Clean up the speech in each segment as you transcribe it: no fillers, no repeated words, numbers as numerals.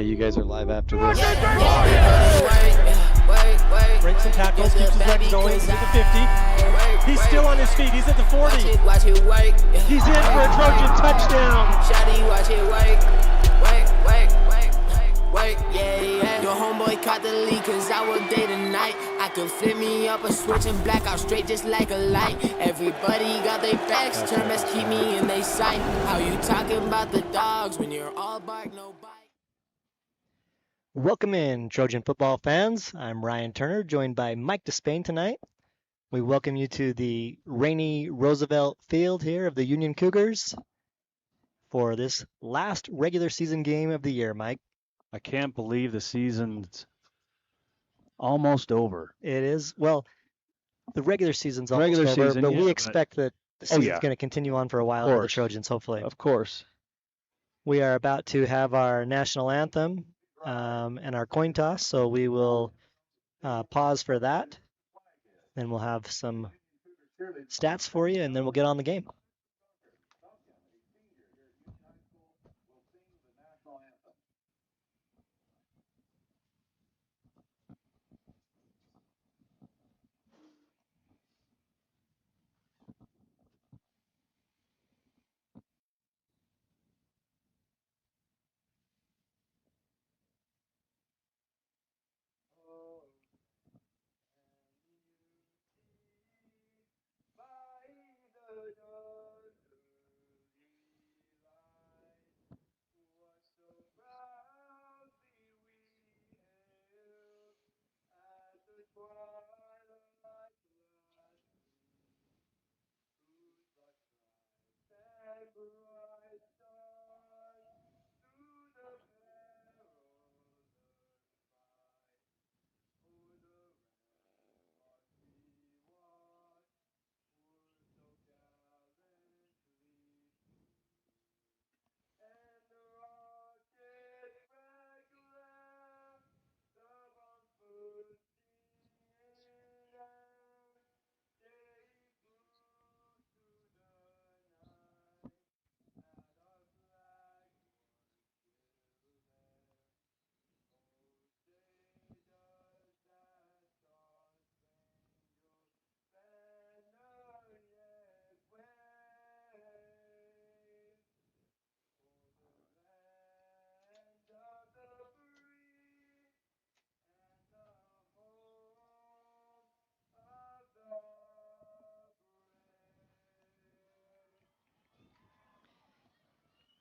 Okay, you guys are live after this. Breaks some tackles, keeps his legs going. He's at the 50. He's still on his feet. He's at the 40. He's in for a Trojan touchdown. Your homeboy caught the lead cause I work day to night. I could flip me up a switch and black out straight just like a light. Everybody got their backs, turn best keep me in they sight. How you talking about the dogs when you're all bark, no bite? Welcome in, Trojan football fans. I'm Ryan Turner, joined by Mike Despain tonight. We welcome you to the rainy Roosevelt Field here of the Union Cougars for this last regular season game of the year, Mike. I can't believe the season's almost over. It is, well, the regular season's almost over, but we expect that the season's going to continue on for a while for the Trojans, hopefully. Of course. We are about to have our national anthem and our coin toss, so we will pause for that. Then we'll have some stats for you, and then we'll get on the game.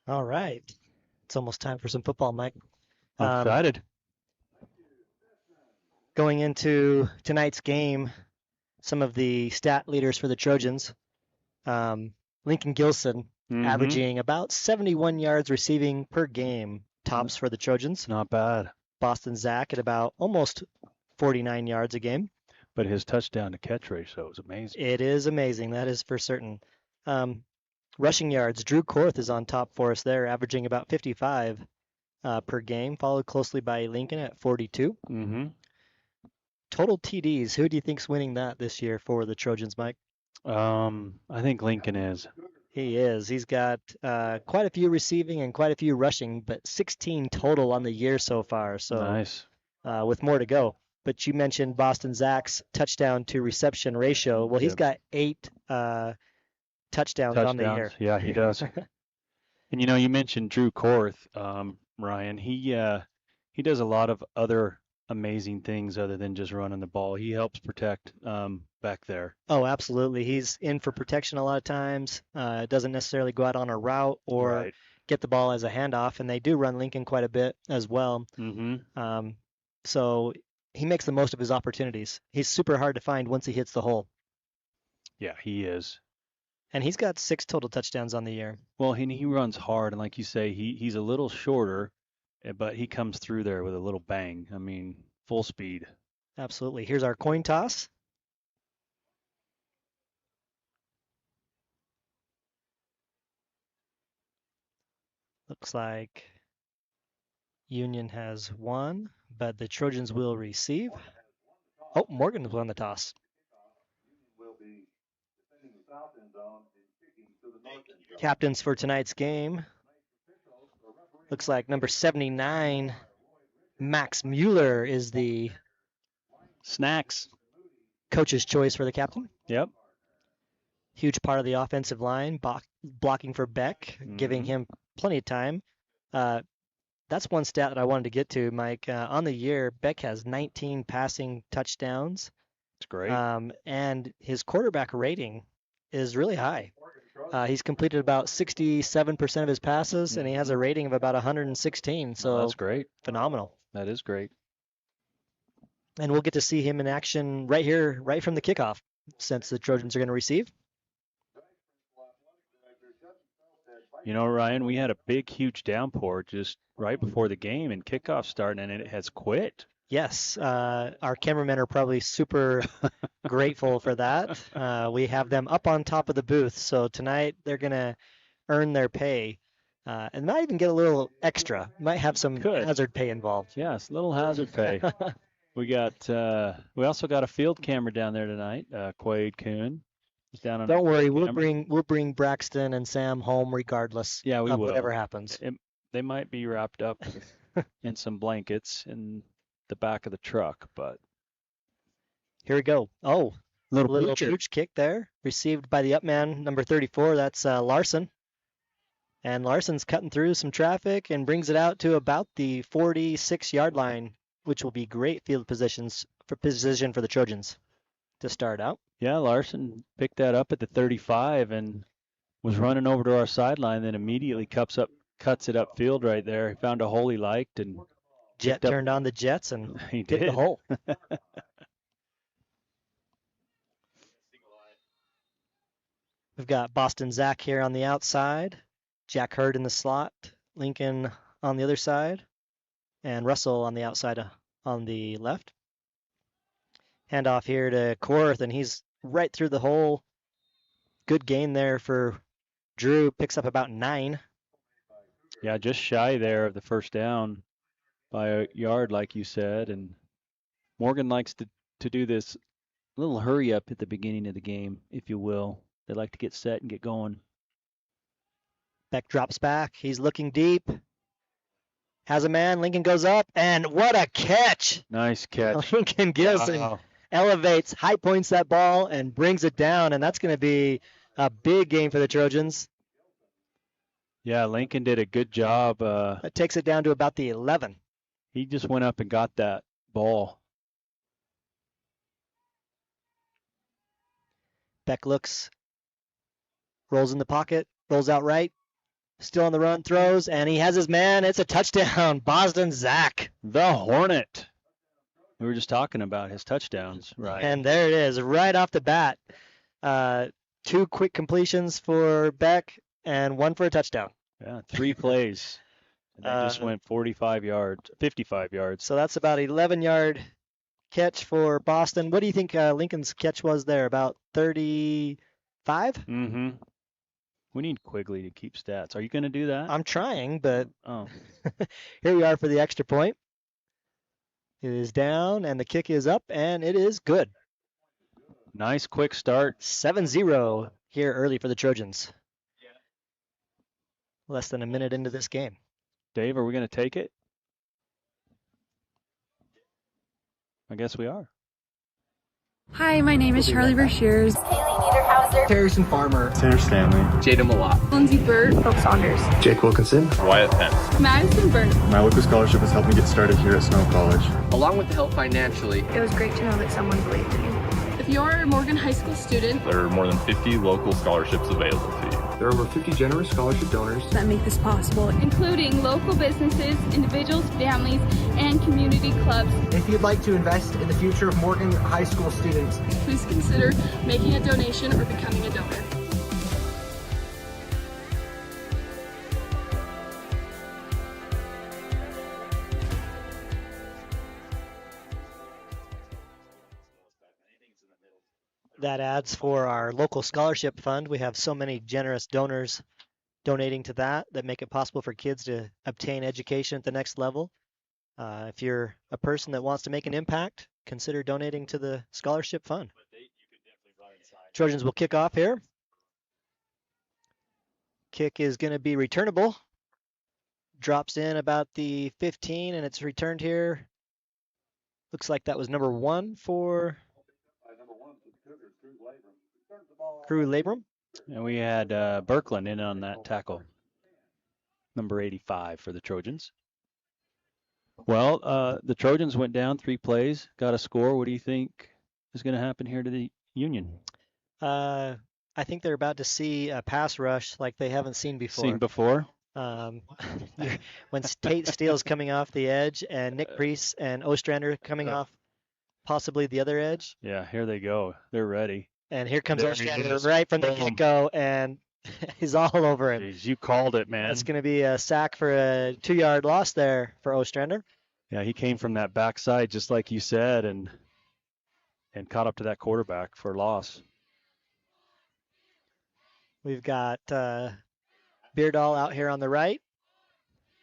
All right. It's almost time for some football, Mike. I'm excited. Going into tonight's game, some of the stat leaders for the Trojans. Lincoln Gilson averaging about 71 yards receiving per game, tops for the Trojans. Not bad. Boston Zach at about almost 49 yards a game. But his touchdown to catch ratio is amazing. It is amazing. That is for certain. Rushing yards, Drew Korth is on top for us there, averaging about 55 per game, followed closely by Lincoln at 42. Total TDs, who do you think's winning that this year for the Trojans, Mike? I think Lincoln is. He is. He's got quite a few receiving and quite a few rushing, but 16 total on the year so far. So nice. With more to go. But you mentioned Boston Zach's touchdown to reception ratio. Well, he's got 8 touchdowns on the year. Yeah, he does. And you mentioned Drew Korth, Ryan. He does a lot of other amazing things other than just running the ball. He helps protect back there. Oh, absolutely. He's in for protection a lot of times. Doesn't necessarily go out on a route or get the ball as a handoff, and they do run Lincoln quite a bit as well. So he makes the most of his opportunities. He's super hard to find once he hits the hole. Yeah, he is. And he's got 6 total touchdowns on the year. Well, he runs hard, and like you say, he's a little shorter, but he comes through there with a little bang. I mean, full speed. Absolutely. Here's our coin toss. Looks like Union has won, but the Trojans will receive. Oh, Morgan won the toss. Captains for tonight's game. Looks like number 79 Max Mueller is the Snacks. coach's choice for the captain. Yep. Huge part of the offensive line, blocking for Beck, giving him plenty of time. That's one stat that I wanted to get to, Mike. On the year, Beck has 19 passing touchdowns. It's great. And his quarterback rating is really high. He's completed about 67% of his passes, and he has a rating of about 116. So that's great. Phenomenal. That is great. And we'll get to see him in action right here, right from the kickoff, since the Trojans are going to receive. You know, Ryan, we had a big, huge downpour just right before the game and kickoff starting, and it has quit. Yes, our cameramen are probably super grateful for that. We have them up on top of the booth, so tonight they're going to earn their pay and might even get a little extra. Might have some hazard pay involved. Yes, a little hazard pay. We also got a field camera down there tonight. Quade Kuhn. Down on Don't worry, we'll bring Braxton and Sam home regardless of whatever happens. They might be wrapped up in some blankets in the back of the truck, but here we go. Oh, little pooch kick there, received by the up man, number 34. That's Larson. And Larson's cutting through some traffic and brings it out to about the 46-yard line, which will be great field position for the Trojans to start out. Yeah, Larson picked that up at the 35 and was running over to our sideline, then immediately cuts it upfield right there. He found a hole he liked and Jet turned on the jets and he hit the hole. We've got Boston Zach here on the outside, Jack Hurd in the slot, Lincoln on the other side, and Russell on the outside on the left. Handoff here to Korth, and he's right through the hole. Good gain there for Drew. Picks up about 9. Yeah, just shy there of the first down by a yard, like you said. And Morgan likes to do this little hurry up at the beginning of the game, if you will. They like to get set and get going. Beck drops back. He's looking deep. Has a man. Lincoln goes up, and what a catch! Nice catch. Lincoln Gilson elevates, high points that ball, and brings it down, and that's going to be a big game for the Trojans. Yeah, Lincoln did a good job. That takes it down to about the 11. He just went up and got that ball. Beck looks, rolls in the pocket, rolls out right, still on the run, throws, and he has his man. It's a touchdown. Boston Zach. The Hornet. We were just talking about his touchdowns, right? And there it is, right off the bat. 2 quick completions for Beck and 1 for a touchdown. Yeah, 3 plays. And they just went 55 yards. So that's about 11-yard catch for Boston. What do you think Lincoln's catch was there? About 35? Mm-hmm. We need Quigley to keep stats. Are you going to do that? I'm trying, but here we are for the extra point. It is down, and the kick is up, and it is good. Nice quick start. 7-0 here early for the Trojans. Less than a minute into this game. Dave, are we going to take it? I guess we are. Hi, my name is Charlie Verscheers. Harrison Farmer. Tanner Stanley. Jada Malott. Lindsey Bird. Hope Saunders. Jake Wilkinson. Wyatt Pence. Madison Burnham. My local scholarship has helped me get started here at Snow College. Along with the help financially, It was great to know that someone believed in you. If you're a Morgan High School student, There are more than 50 local scholarships available to you. There are over 50 generous scholarship donors that make this possible, including local businesses, individuals, families, and community clubs. if you'd like to invest in the future of Morgan High School students, Please consider making a donation or becoming a donor. That adds for our local scholarship fund. We have so many generous donors donating to that make it possible for kids to obtain education at the next level. If you're a person that wants to make an impact, consider donating to the scholarship fund. Trojans will kick off here. Kick is going to be returnable. drops in about the 15, and it's returned here. Looks like that was number 1 for Crew Labrum. And we had Birkland in on that tackle. Number 85 for the Trojans. Well, the Trojans went down 3 plays, got a score. What do you think is going to happen here to the Union? I think they're about to see a pass rush like they haven't seen before. When Tate Steele's coming off the edge and Nick Priest and Ostrander coming off possibly the other edge. Yeah, here they go. They're ready. And here comes There Ostrander he is. right from the Boom. get-go, and he's all over him. Jeez, you called it, man. That's going to be a sack for a 2-yard loss there for Ostrander. Yeah, he came from that backside just like you said and caught up to that quarterback for a loss. We've got Beardall out here on the right.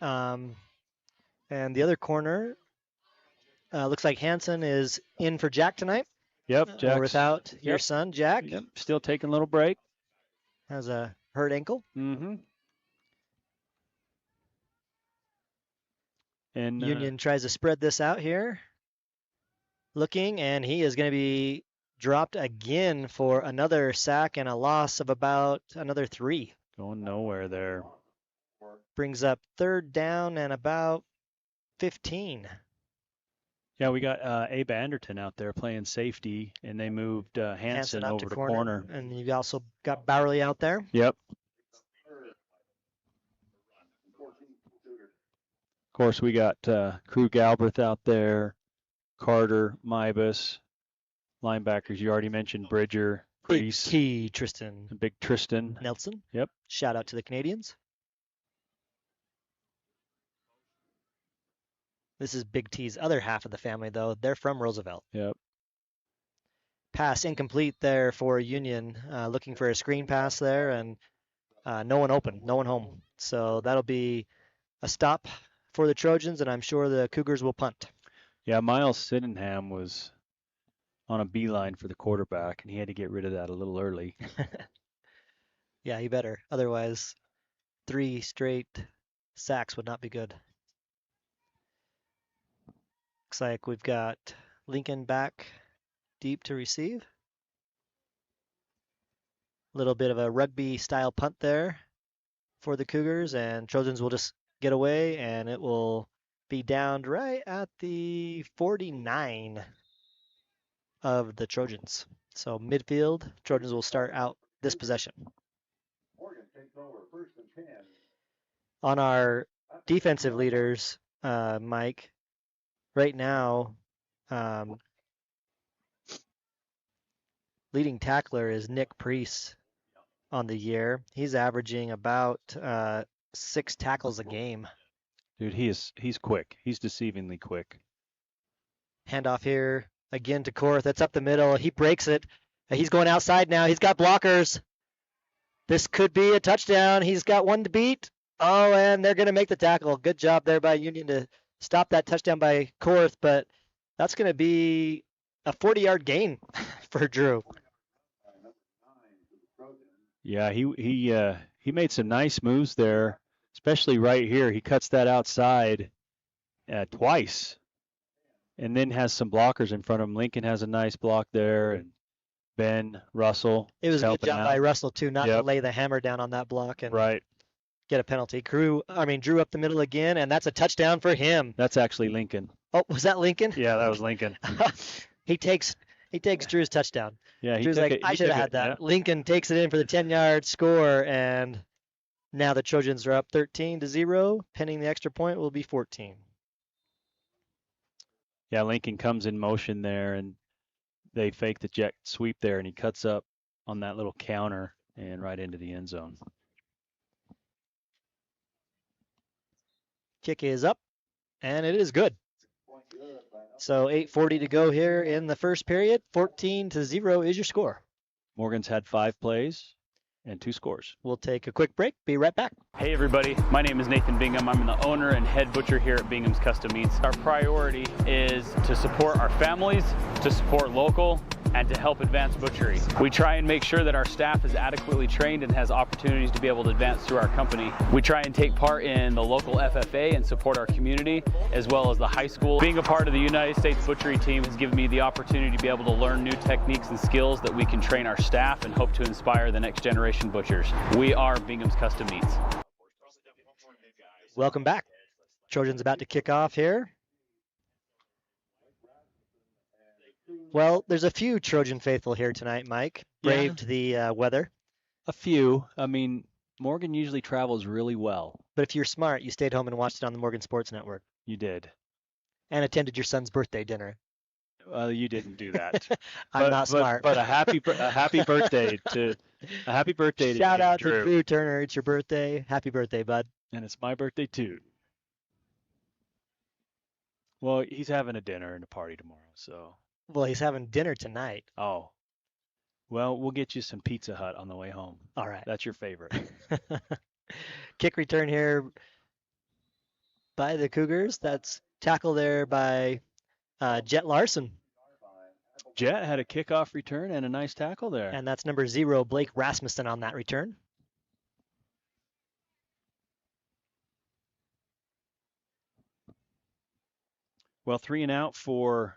And the other corner, looks like Hansen is in for Jack tonight. Yep, Jack's without your son, Jack. Yep, still taking a little break. Has a hurt ankle. Mm-hmm. And Union tries to spread this out here. Looking, and he is going to be dropped again for another sack and a loss of about another 3. Going nowhere there. Brings up 3rd down and about 15. Yeah, we got Abe Anderton out there playing safety, and they moved Hansen up over to to corner. And you've also got Bowerly out there. Yep. Of course, we got Crew Galbraith out there, Carter, Mybus, linebackers. You already mentioned Bridger, Priest, T. Tristan and Big Tristan Nelson. Yep. Shout out to the Canadians. This is Big T's other half of the family, though. They're from Roosevelt. Yep. Pass incomplete there for Union. Looking for a screen pass there, and no one open, no one home. So that'll be a stop for the Trojans, and I'm sure the Cougars will punt. Yeah, Miles Sydenham was on a beeline for the quarterback, and he had to get rid of that a little early. Yeah, he better. Otherwise, 3 straight sacks would not be good. Looks like we've got Lincoln back deep to receive. A little bit of a rugby style punt there for the Cougars, and Trojans will just get away, and it will be downed right at the 49 of the Trojans. So midfield, Trojans will start out this possession. On our defensive leaders, Mike, right now, leading tackler is Nick Priest on the year. He's averaging about 6 tackles a game. Dude, he's quick. He's deceivingly quick. Handoff here again to Korth. That's up the middle. He breaks it. He's going outside now. He's got blockers. This could be a touchdown. He's got one to beat. Oh, and they're going to make the tackle. Good job there by Union to stop that touchdown by Korth, but that's going to be a 40-yard gain for Drew. Yeah, he made some nice moves there, especially right here. He cuts that outside twice and then has some blockers in front of him. Lincoln has a nice block there, and Ben, Russell. It was a good job out by Russell, too, not to lay the hammer down on that block and get a penalty. Drew up the middle again, and that's a touchdown for him. That's actually Lincoln. Oh, was that Lincoln? Yeah, that was Lincoln. He takes Drew's touchdown. Yeah, Drew's like, I should have had that. Yeah. Lincoln takes it in for the 10-yard score, and now the Trojans are up 13-0. Pending the extra point will be 14. Yeah, Lincoln comes in motion there, and they fake the jet sweep there, and he cuts up on that little counter and right into the end zone. Kick is up, and it is good. So 8:40 to go here in the first period. 14-0 is your score. Morgan's had 5 plays and 2 scores. We'll take a quick break. Be right back. Hey everybody, my name is Nathan Bingham. I'm the owner and head butcher here at Bingham's Custom Meats. Our priority is to support our families, to support local, and to help advance butchery. We try and make sure that our staff is adequately trained and has opportunities to be able to advance through our company. We try and take part in the local FFA and support our community, as well as the high school. Being a part of the United States Butchery team has given me the opportunity to be able to learn new techniques and skills that we can train our staff and hope to inspire the next generation butchers. We are Bingham's Custom Meats. Welcome back. Trojans about to kick off here. Well, there's a few Trojan faithful here tonight, Mike. Braved the weather. A few. I mean, Morgan usually travels really well. But if you're smart, you stayed home and watched it on the Morgan Sports Network. You did. And attended your son's birthday dinner. You didn't do that. I'm not smart. But a happy birthday to Shout out Drew. to Drew Turner. It's your birthday. Happy birthday, bud. And it's my birthday too. Well, he's having a dinner and a party tomorrow, so. Well, he's having dinner tonight. Oh. Well, we'll get you some Pizza Hut on the way home. All right. That's your favorite. Kick return here by the Cougars. That's tackle there by Jet Larson. Jet had a kickoff return and a nice tackle there. And that's number 0, Blake Rasmussen, on that return. Well, 3 and out for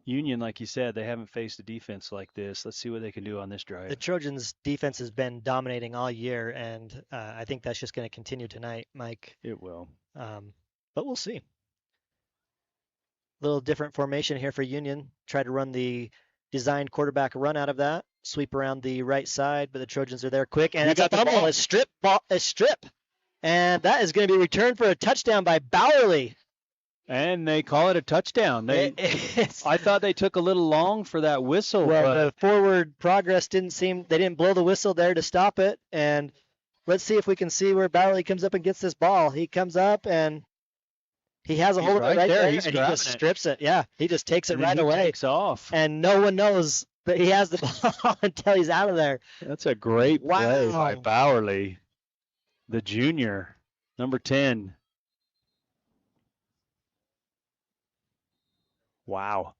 Union, like you said. They haven't faced a defense like this. Let's see what they can do on this drive. The Trojans' defense has been dominating all year, and I think that's just going to continue tonight, Mike. It will. But we'll see. Little different formation here for Union. Try to run the designed quarterback run out of that. Sweep around the right side, but the Trojans are there quick. And it's a fumble, a strip. And that is going to be returned for a touchdown by Bowerly. And they call it a touchdown. I thought they took a little long for that whistle. Well, the forward progress they didn't blow the whistle there to stop it. And let's see if we can see where Bowerly comes up and gets this ball. He comes up and he has a hold of it right there. And he just strips it. Yeah, he just takes it right away. Takes off. And no one knows that he has the ball until he's out of there. That's a great play by Bowerly, the junior, number 10. Wow.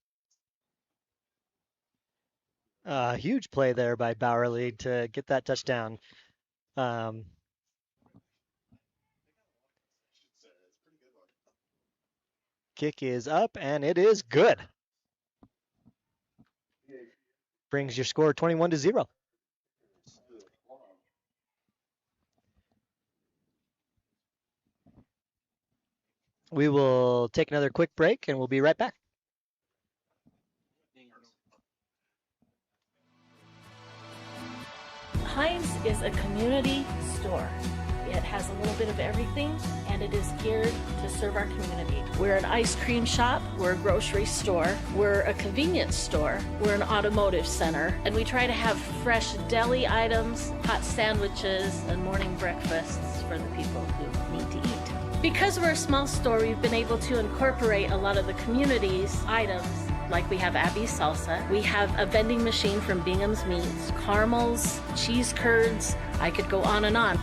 Huge play there by Bowerly to get that touchdown. Kick is up, and it is good. Brings your score 21-0. We will take another quick break, and we'll be right back. Heinz is a community store. It has a little bit of everything, and it is geared to serve our community. We're an ice cream shop, we're a grocery store, we're a convenience store, we're an automotive center, and we try to have fresh deli items, hot sandwiches, and morning breakfasts for the people who need to eat. Because we're a small store, we've been able to incorporate a lot of the community's items. Like we have Abby's Salsa, we have a vending machine from Bingham's Meats, caramels, cheese curds, I could go on and on.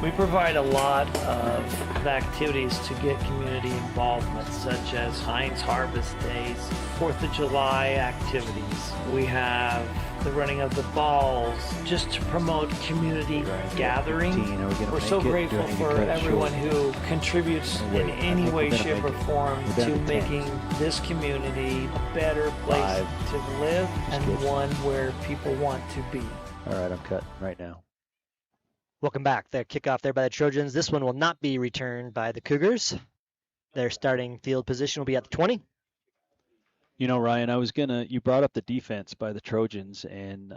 We provide a lot of activities to get community involvement, such as Heinz Harvest Days, 4th of July activities. We have the running of the balls, just to promote community gathering. We're so grateful for everyone who contributes in any way, shape, or form to making this community a better place to live and one where people want to be. All right, I'm cutting right now. Welcome back. The kickoff there by the Trojans. This one will not be returned by the Cougars. Their starting field position will be at the 20. You know, Ryan, you brought up the defense by the Trojans, and,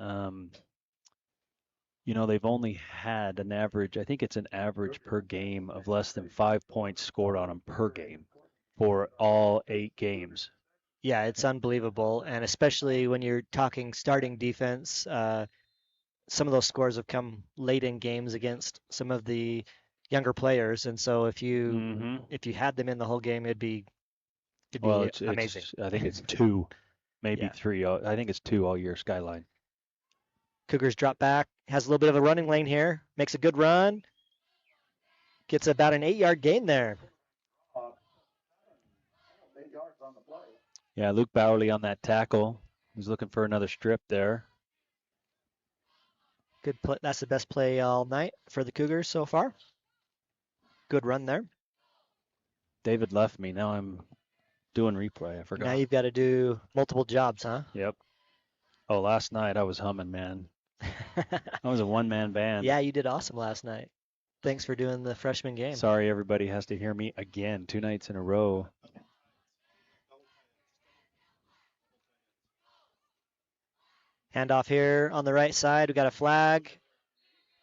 they've only had an average, I think it's an average per game of less than 5 points scored on them per game for all 8 games. Yeah, it's unbelievable. And especially when you're talking starting defense, some of those scores have come late in games against some of the younger players. And so if you had them in the whole game, it'd be amazing. I think it's 2, maybe 3. I think it's 2 all year, Skyline. Cougars drop back, has a little bit of a running lane here, makes a good run, gets about an 8-yard gain there. Yeah, Luke Bowerly on that tackle. He's looking for another strip there. Good play. That's the best play all night for the Cougars so far. Good run there. David left me. Now I'm doing replay. I forgot. Now you've got to do multiple jobs, huh? Yep. Oh, last night I was humming, man. I was a one-man band. Yeah, you did awesome last night. Thanks for doing the freshman game. Sorry, everybody has to hear me again 2 nights in a row. Handoff here on the right side. We got a flag.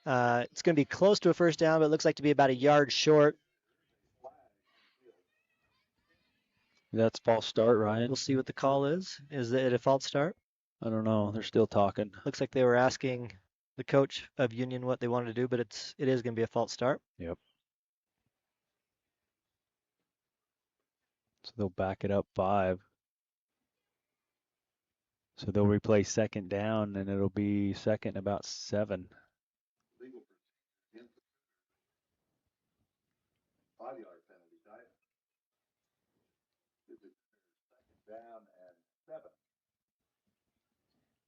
It's going to be close to a first down, but it looks like to be about a yard short. That's false start, Ryan. We'll see what the call is. Is it a false start? I don't know. They're still talking. Looks like they were asking the coach of Union what they wanted to do, but it is going to be a false start. Yep. So they'll back it up 5. So they'll replay second down, and it'll be second about 7.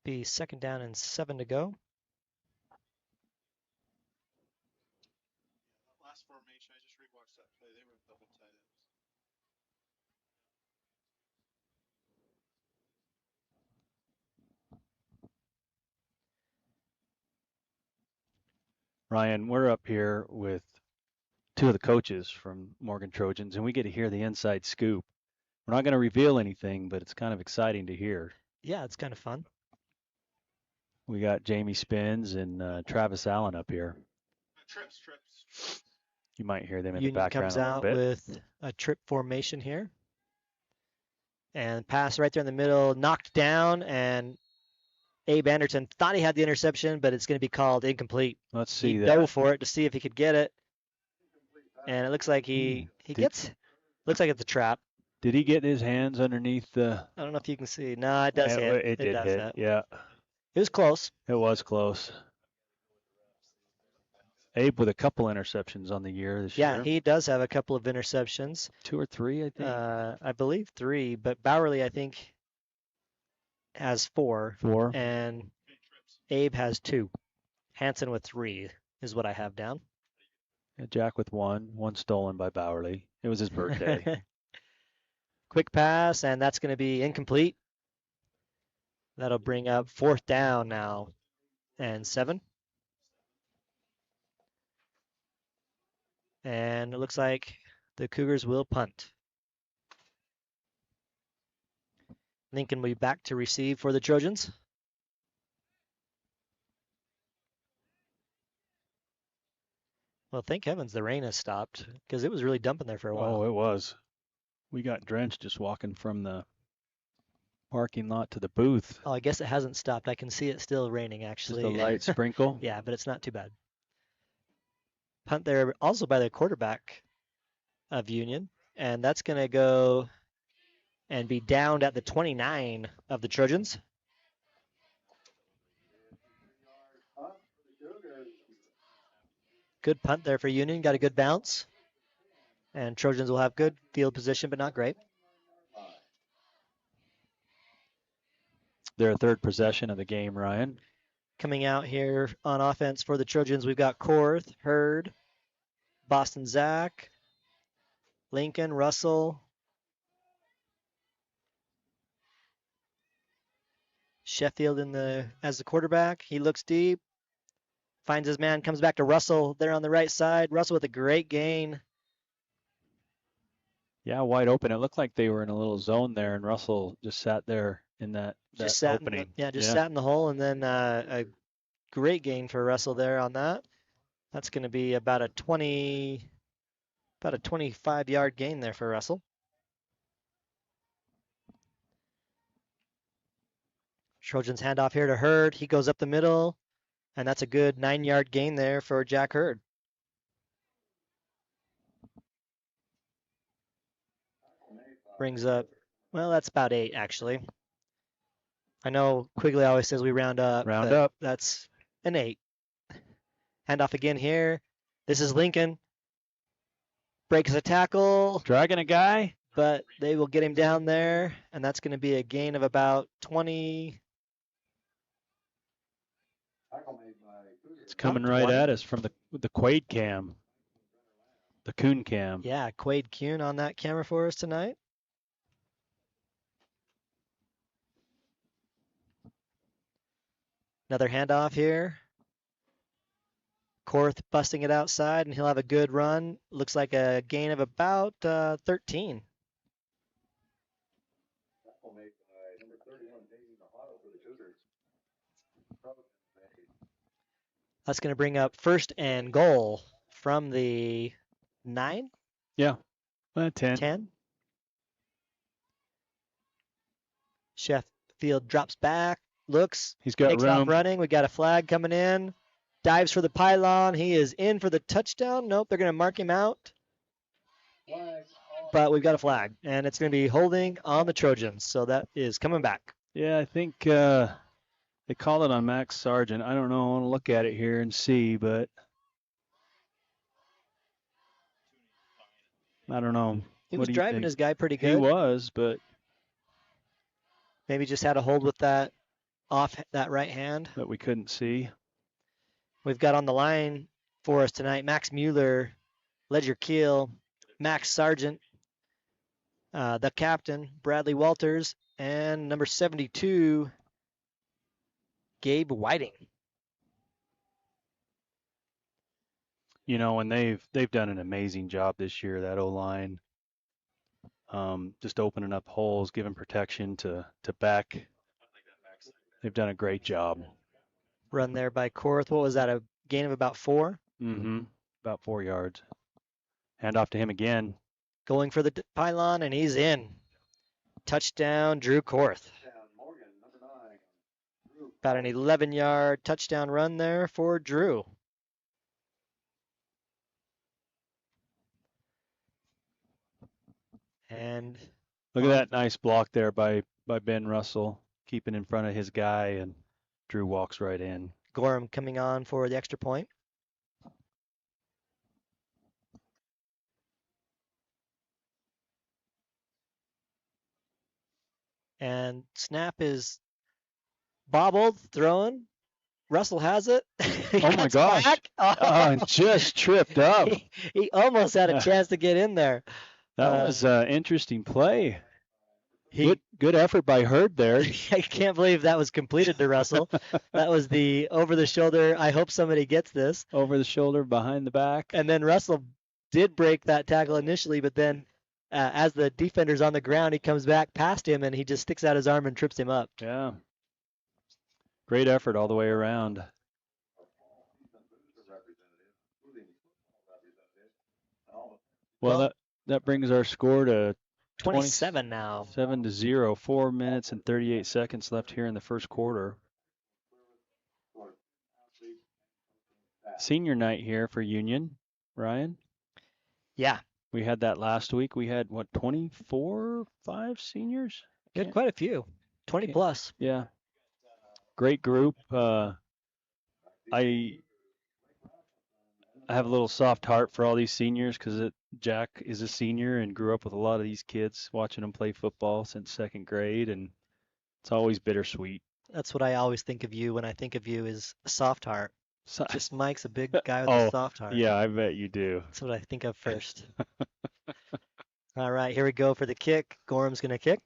Be second down and 7 to go. Last formation, I just rewatched that play. They were double tight ends. Ryan, we're up here with 2 of the coaches from Morgan Trojans, and we get to hear the inside scoop. We're not going to reveal anything, but it's kind of exciting to hear. Yeah, it's kind of fun. We got Jamie Spins and Travis Allen up here. Trips. You might hear them in Union the background comes a little out bit. with a trip formation here. And pass right there in the middle, knocked down, and Abe Anderson thought he had the interception, but it's going to be called incomplete. Let's see he that. dove for it to see if he could get it. And it looks like looks like it's a trap. Did he get his hands underneath the? I don't know if you can see. No, it does hit. It did does hit. hit. Yeah. It was close. It was close. Abe with a couple interceptions on the year this year. Yeah, he does have a couple of interceptions. 2 or 3, I think. I believe 3, but Bowerly, I think, has 4. 4. And Abe has 2. Hanson with 3 is what I have down. Jack with 1 stolen by Bowerly. It was his birthday. Quick pass, and that's going to be incomplete. That'll bring up 4th down now and 7. And it looks like the Cougars will punt. Lincoln will be back to receive for the Trojans. Well, thank heavens the rain has stopped because it was really dumping there for a while. Oh, it was. We got drenched just walking from the parking lot to the booth. Oh, I guess it hasn't stopped. I can see it still raining, actually. Just a light sprinkle. Yeah, but it's not too bad. Punt there also by the quarterback of Union, and that's going to go and be downed at the 29 of the Trojans. Good punt there for Union. Got a good bounce. And Trojans will have good field position, but not great. Their 3rd possession of the game, Ryan. Coming out here on offense for the Trojans, we've got Korth, Hurd, Boston Zach, Lincoln, Russell, Sheffield as the quarterback. He looks deep, finds his man, comes back to Russell there on the right side. Russell with a great gain. Yeah, wide open. It looked like they were in a little zone there, and Russell just sat there in that opening. Sat in the hole, and then a great gain for Russell there on that. That's going to be about a 25-yard gain there for Russell. Trojans hand off here to Hurd. He goes up the middle, and that's a good 9-yard gain there for Jack Hurd. Brings up, well, that's about 8, actually. I know Quigley always says we round up. Round up. That's an 8. Handoff again here. This is Lincoln. Breaks a tackle. Dragging a guy. but they will get him down there, and that's going to be a gain of about 20. It's coming right at us from the Quaid cam, the Coon cam. Yeah, Quaid Kuhn on that camera for us tonight. Another handoff here. Korth busting it outside, and he'll have a good run. Looks like a gain of about 13. That's going to bring up first and goal from the 9? Yeah, 10. 10. Sheffield drops back, looks, He's got takes room. off running. We got a flag coming in. Dives for the pylon. He is in for the touchdown. Nope, they're going to mark him out. But we've got a flag, and it's going to be holding on the Trojans, so that is coming back. Yeah, I think they called it on Max Sargent. I don't know. I want to look at it here and see, but I don't know. He What was do you driving think? his guy pretty good. He was, but maybe just had a hold with that off that right hand. that we couldn't see. We've got on the line for us tonight Max Mueller, Ledger Keel, Max Sargent, the captain, Bradley Walters, and number 72, Gabe Whiting. You know, and they've done an amazing job this year, that O-line. Just opening up holes, giving protection to back. They've done a great job. Run there by Korth. What was that, a gain of about 4? Mm-hmm. About 4 yards. Hand off to him again. Going for the pylon, and he's in. Touchdown, Drew Korth. About an 11-yard touchdown run there for Drew. And look at that nice block there by Ben Russell, keeping in front of his guy, and Drew walks right in. Gorham coming on for the extra point. And snap is bobbled, thrown. Russell has it. Oh my gosh. Oh, just tripped up. He almost had a chance to get in there. That was an interesting play. Good effort by Hurd there. I can't believe that was completed to Russell. That was the over the shoulder. I hope somebody gets this. Over the shoulder, behind the back. And then Russell did break that tackle initially, but then as the defender's on the ground, he comes back past him and he just sticks out his arm and trips him up. Yeah. Great effort all the way around. Well, that brings our score to 27 now. 7-0. 4 minutes and 38 seconds left here in the first quarter. Senior night here for Union, Ryan. Yeah. We had that last week. We had, 24, 5 seniors? We had quite a few. 20 plus. Yeah. Great group. I have a little soft heart for all these seniors because Jack is a senior and grew up with a lot of these kids, watching them play football since 2nd grade, and it's always bittersweet. That's what I always think of you when I think of you is a soft heart. Just Mike's a big guy with a soft heart. Yeah, I bet you do. That's what I think of first. All right, here we go for the kick. Gorham's going to kick.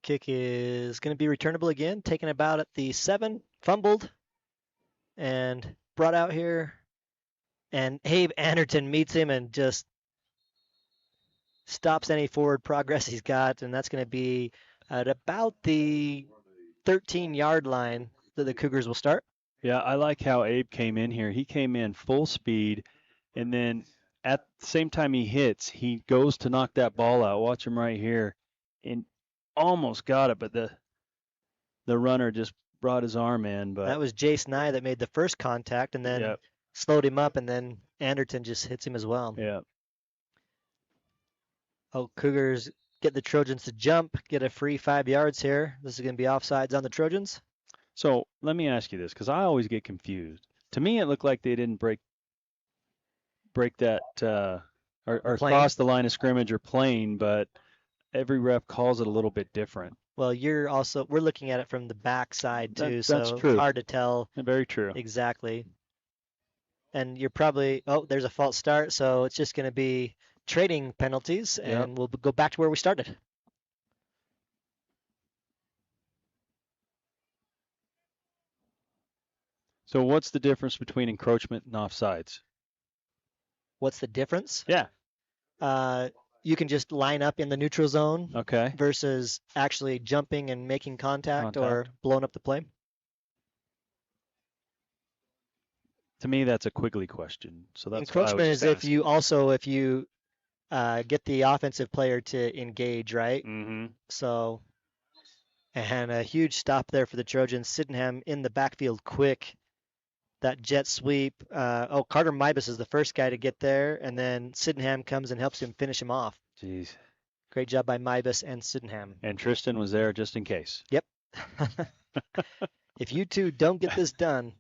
Kick is going to be returnable again, taken about at the 7, fumbled, and brought out here. And Abe Anderton meets him and just stops any forward progress he's got, and that's going to be at about the 13-yard line that the Cougars will start. Yeah, I like how Abe came in here. He came in full speed, and then at the same time he hits, he goes to knock that ball out. Watch him right here. And almost got it, but the runner just brought his arm in. But that was Jace Nye that made the first contact and then slowed him up, and then Anderton just hits him as well. Yeah. Oh, Cougars get the Trojans to jump, get a free 5 yards here. This is going to be offsides on the Trojans. So let me ask you this, because I always get confused. To me, it looked like they didn't break that or plane? cross the line of scrimmage or plane, but every ref calls it a little bit different. Well, we're looking at it from the back side too, That's so it's true. hard to tell Very true. exactly. And you're probably, there's a false start, so it's just going to be trading penalties, and we'll go back to where we started. So what's the difference between encroachment and offsides? What's the difference? Yeah. You can just line up in the neutral zone Okay. versus actually jumping and making contact or blowing up the play. To me, that's a Quigley question. So that's encroachment is if you get the offensive player to engage, right? Mm-hmm. So, and a huge stop there for the Trojans. Sydenham in the backfield quick. That jet sweep. Carter Mibus is the first guy to get there, and then Sydenham comes and helps him finish him off. Jeez. Great job by Mibus and Sydenham. And Tristan was there just in case. Yep. If you two don't get this done,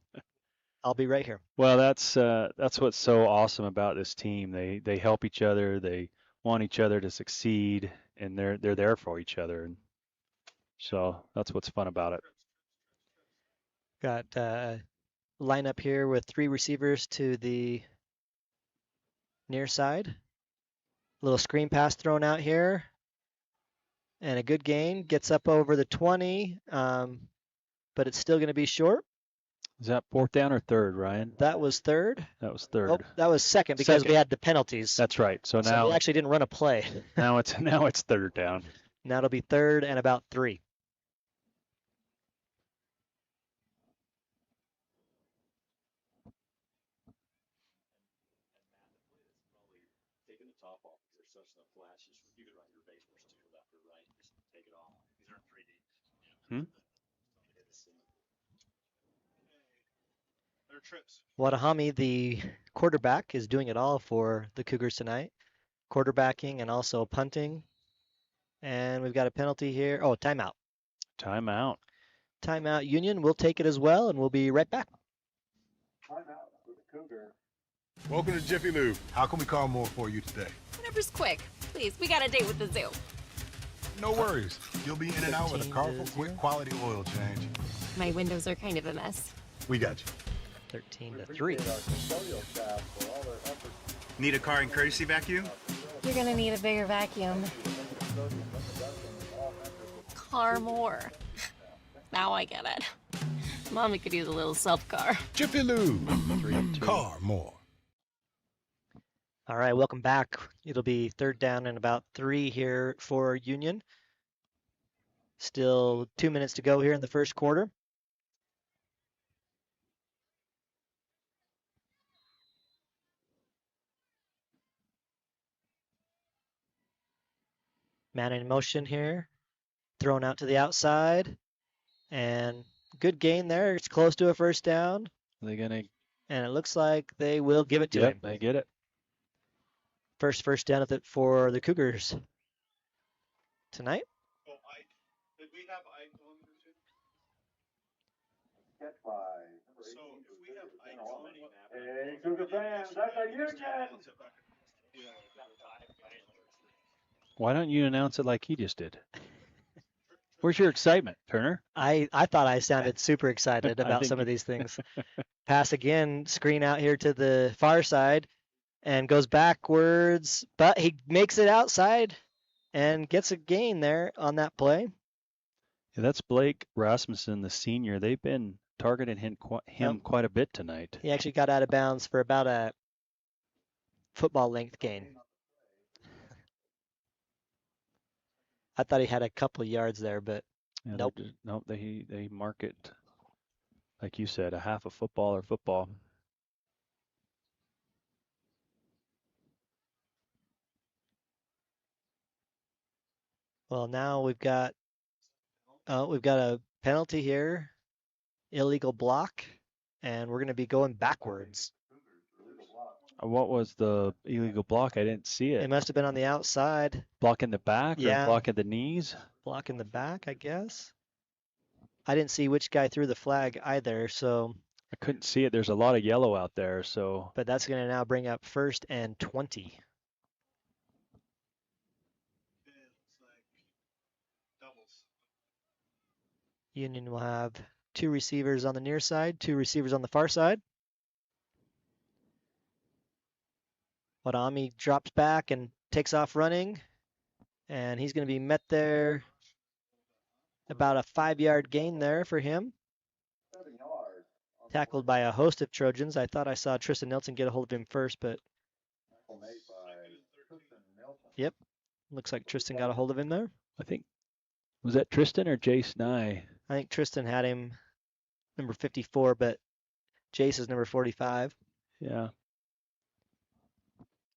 I'll be right here. Well, that's what's so awesome about this team. They help each other. They want each other to succeed, and they're there for each other. And so that's what's fun about it. Got line up here with 3 receivers to the near side. Little screen pass thrown out here. And a good gain. Gets up over the 20, but it's still going to be short. Is that 4th down or 3rd, Ryan? That was 3rd. That was 3rd. Oh, that was 2nd because we had the penalties. That's right. So now we actually didn't run a play. now it's 3rd down. Now it'll be 3rd and about 3. Watahami, the quarterback, is doing it all for the Cougars tonight. Quarterbacking and also punting. And we've got a penalty here. Oh, timeout. Timeout. Timeout. Union, we'll take it as well, and we'll be right back. Timeout for the Cougar. Welcome to Jiffy Lube. How can we call more for you today? Whatever's quick. Please, we got a date with the zoo. No worries. You'll be in and out with a powerful, quick, quality oil change. My windows are kind of a mess. We got you. 13-3. Need a car and courtesy vacuum? You're gonna need a bigger vacuum. Car more. Now I get it. Mommy could use a little self-car. Jiffy Lube. Car more. All right, welcome back. It'll be 3rd down and about 3 here for Union. Still 2 minutes to go here in the first quarter. Man in motion here. Thrown out to the outside. And good gain there. It's close to a 1st down. Are they gonna? And it looks like they will give it to him. They get it. First down for the Cougars tonight. Well, did we have Ike on the team? Catch by. So if we have Ike on, Hey, Cougar fans, that's a Union. Why don't you announce it like he just did? Where's your excitement, Turner? I thought I sounded super excited about some of these things. Pass again, screen out here to the far side and goes backwards, but he makes it outside and gets a gain there on that play. Yeah, that's Blake Rasmussen, the senior. They've been targeting him quite a bit tonight. He actually got out of bounds for about a football length gain. I thought he had a couple of yards there, but yeah, nope. Nope, they mark it, like you said, a half a football or football. Well, now we've got a penalty here, illegal block, and we're going to be going backwards. What was the illegal block? I didn't see it. It must have been on the outside. Blocking the back Yeah. or blocking the knees? Blocking the back, I guess. I didn't see which guy threw the flag either, so. I couldn't see it. There's a lot of yellow out there, so. But that's going to now bring up 1st and 20. Union will have 2 receivers on the near side, 2 receivers on the far side. Wadami drops back and takes off running, and he's going to be met there. About a 5-yard gain there for him. Tackled by a host of Trojans. I thought I saw Tristan Nelson get a hold of him first, but. Yep. Looks like Tristan got a hold of him there. I think, was that Tristan or Jace Nye? I think Tristan had him number 54, but Jace is number 45. Yeah.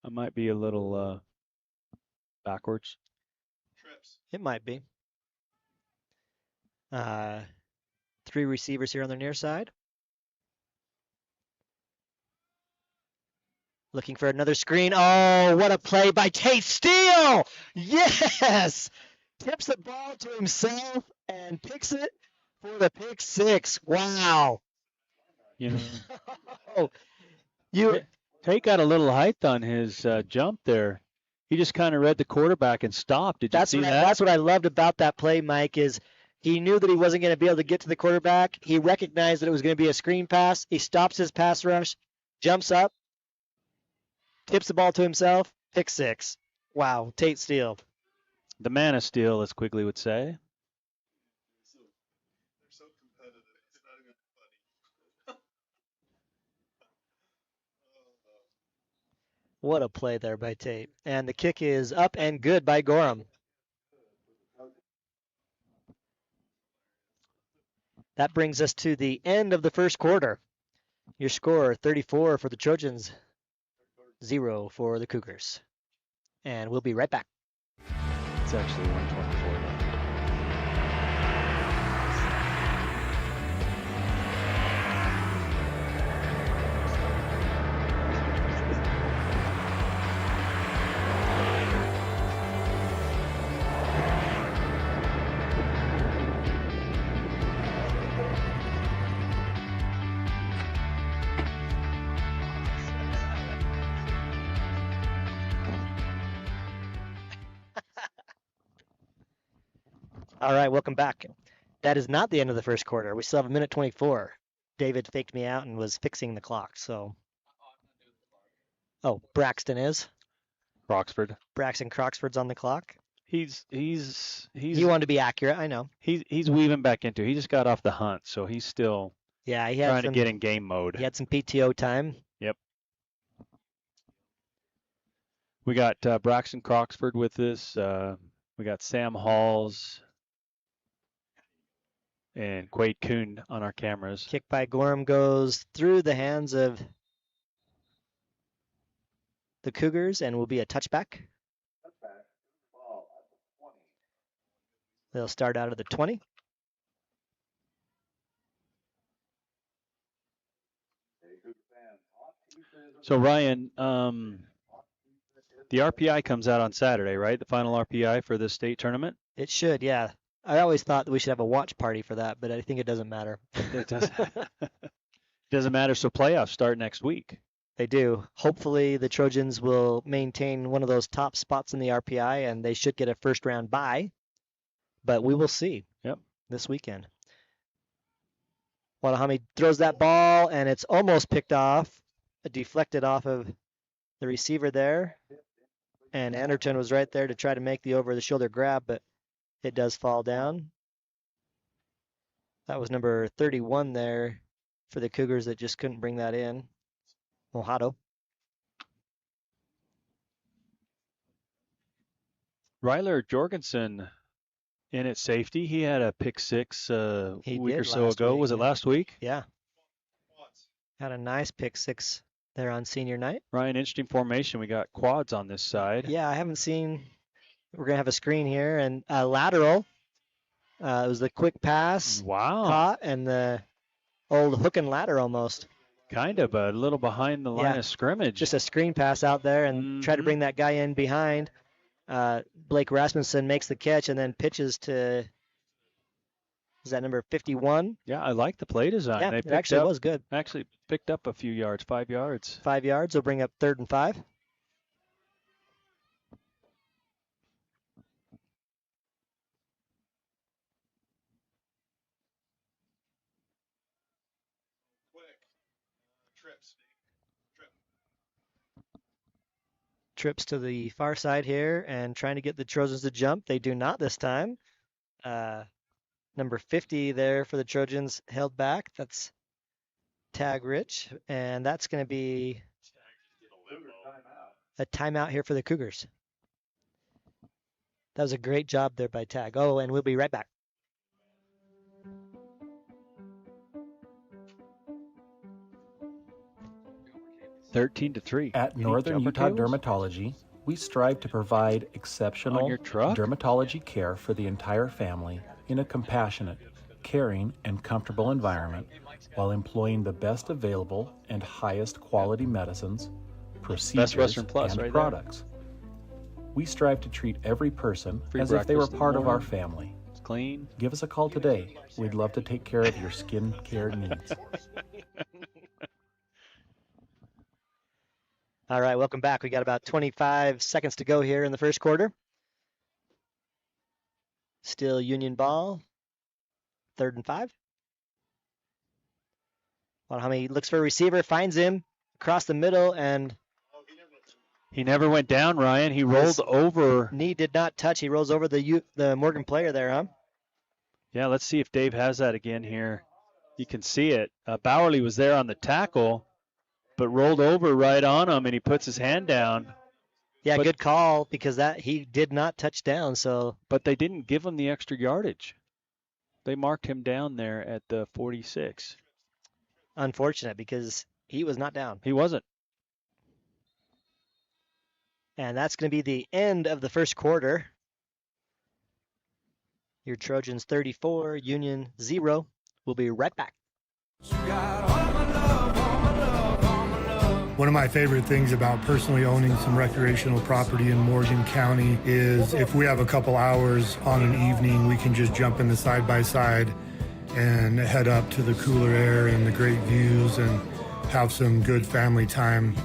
I might be a little backwards. It might be. 3 receivers here on the near side. Looking for another screen. Oh, what a play by Tate Steele! Yes! Tips the ball to himself and picks it for the pick 6. Wow. You know, Tate got a little height on his jump there. He just kind of read the quarterback and stopped. Did you see that? That's what I loved about that play, Mike, is he knew that he wasn't going to be able to get to the quarterback. He recognized that it was going to be a screen pass. He stops his pass rush, jumps up, tips the ball to himself, pick 6. Wow, Tate Steele. The man of steel, as Quigley would say. They're so competitive. It's not even funny. What a play there by Tate. And the kick is up and good by Gorham. That brings us to the end of the first quarter. Your score, 34 for the Trojans, 0 for the Cougars. And we'll be right back. It's actually 124 now. All right, welcome back. That is not the end of the first quarter. We still have 1:24. David faked me out and was fixing the clock, so. Oh, Braxton is. Croxford. Braxton Croxford's on the clock. He wanted to be accurate, I know. He's weaving back into it. He just got off the hunt, so he's still he had trying to get in game mode. He had some PTO time. Yep. We got Braxton Croxford with us. We got Sam Halls and Quade Kuhn on our cameras. Kick by Gorham goes through the hands of the Cougars and will be a touchback. They'll start out at the 20. So Ryan, the RPI comes out on Saturday, right? The final RPI for the state tournament? It should, yeah. I always thought that we should have a watch party for that, but I think it doesn't matter. It doesn't matter. So playoffs start next week. They do. Hopefully the Trojans will maintain one of those top spots in the RPI, and they should get a first round bye. But we will see. Yep. This weekend. Wadahami throws that ball, and it's almost picked off. Deflected off of the receiver there. And Anderton was right there to try to make the over-the-shoulder grab, but it does fall down. That was number 31 there for the Cougars that just couldn't bring that in. Mojado. Ryler Jorgensen in at safety. He had a pick 6 a week or so ago. Was it last week? Yeah. Had a nice pick 6 there on senior night. Ryan, interesting formation. We got quads on this side. Yeah, I haven't seen. We're going to have a screen here and a lateral. It was the quick pass. Wow. Caught and the old hook and ladder almost. Kind of a little behind the line of scrimmage. Just a screen pass out there and try to bring that guy in behind. Blake Rasmussen makes the catch and then pitches to Is that number 51? Yeah, I like the play design. Yeah, They it actually was good. Actually picked up a few yards, 5 yards. 5 yards will bring up 3rd and 5. Trips to the far side here and trying to get the Trojans to jump. They do not this time. Number 50 there for the Trojans held back. That's Tag Rich, and that's going to be a timeout here for the Cougars. That was a great job there by Tag. Oh, and we'll be right back. (13-3). At Northern Utah Dermatology, we strive to provide exceptional dermatology care for the entire family in a compassionate, caring, and comfortable environment while employing the best available and highest quality medicines, procedures, and products. We strive to treat every person as if they were part of our family. It's clean. Give us a call today. We'd love to take care of your skin care needs. All right, welcome back. We got about 25 seconds to go here in the first quarter. Still Union ball. 3rd and 5. Wanahami looks for a receiver, finds him across the middle, and he never went down, Ryan. He rolled over. Knee did not touch. He rolls over the Morgan player there, huh? Yeah, let's see if Dave has that again here. You can see it. Bowerly was there on the tackle, but rolled over right on him, and he puts his hand down. Yeah, good call, because that he did not touch down. But they didn't give him the extra yardage. They marked him down there at the 46. Unfortunate, because he was not down. He wasn't. And that's going to be the end of the first quarter. Your Trojans 34, Union 0. We'll be right back. One of my favorite things about personally owning some recreational property in Morgan County is if we have a couple hours on an evening, we can just jump in the side-by-side and head up to the cooler air and the great views and have some good family time.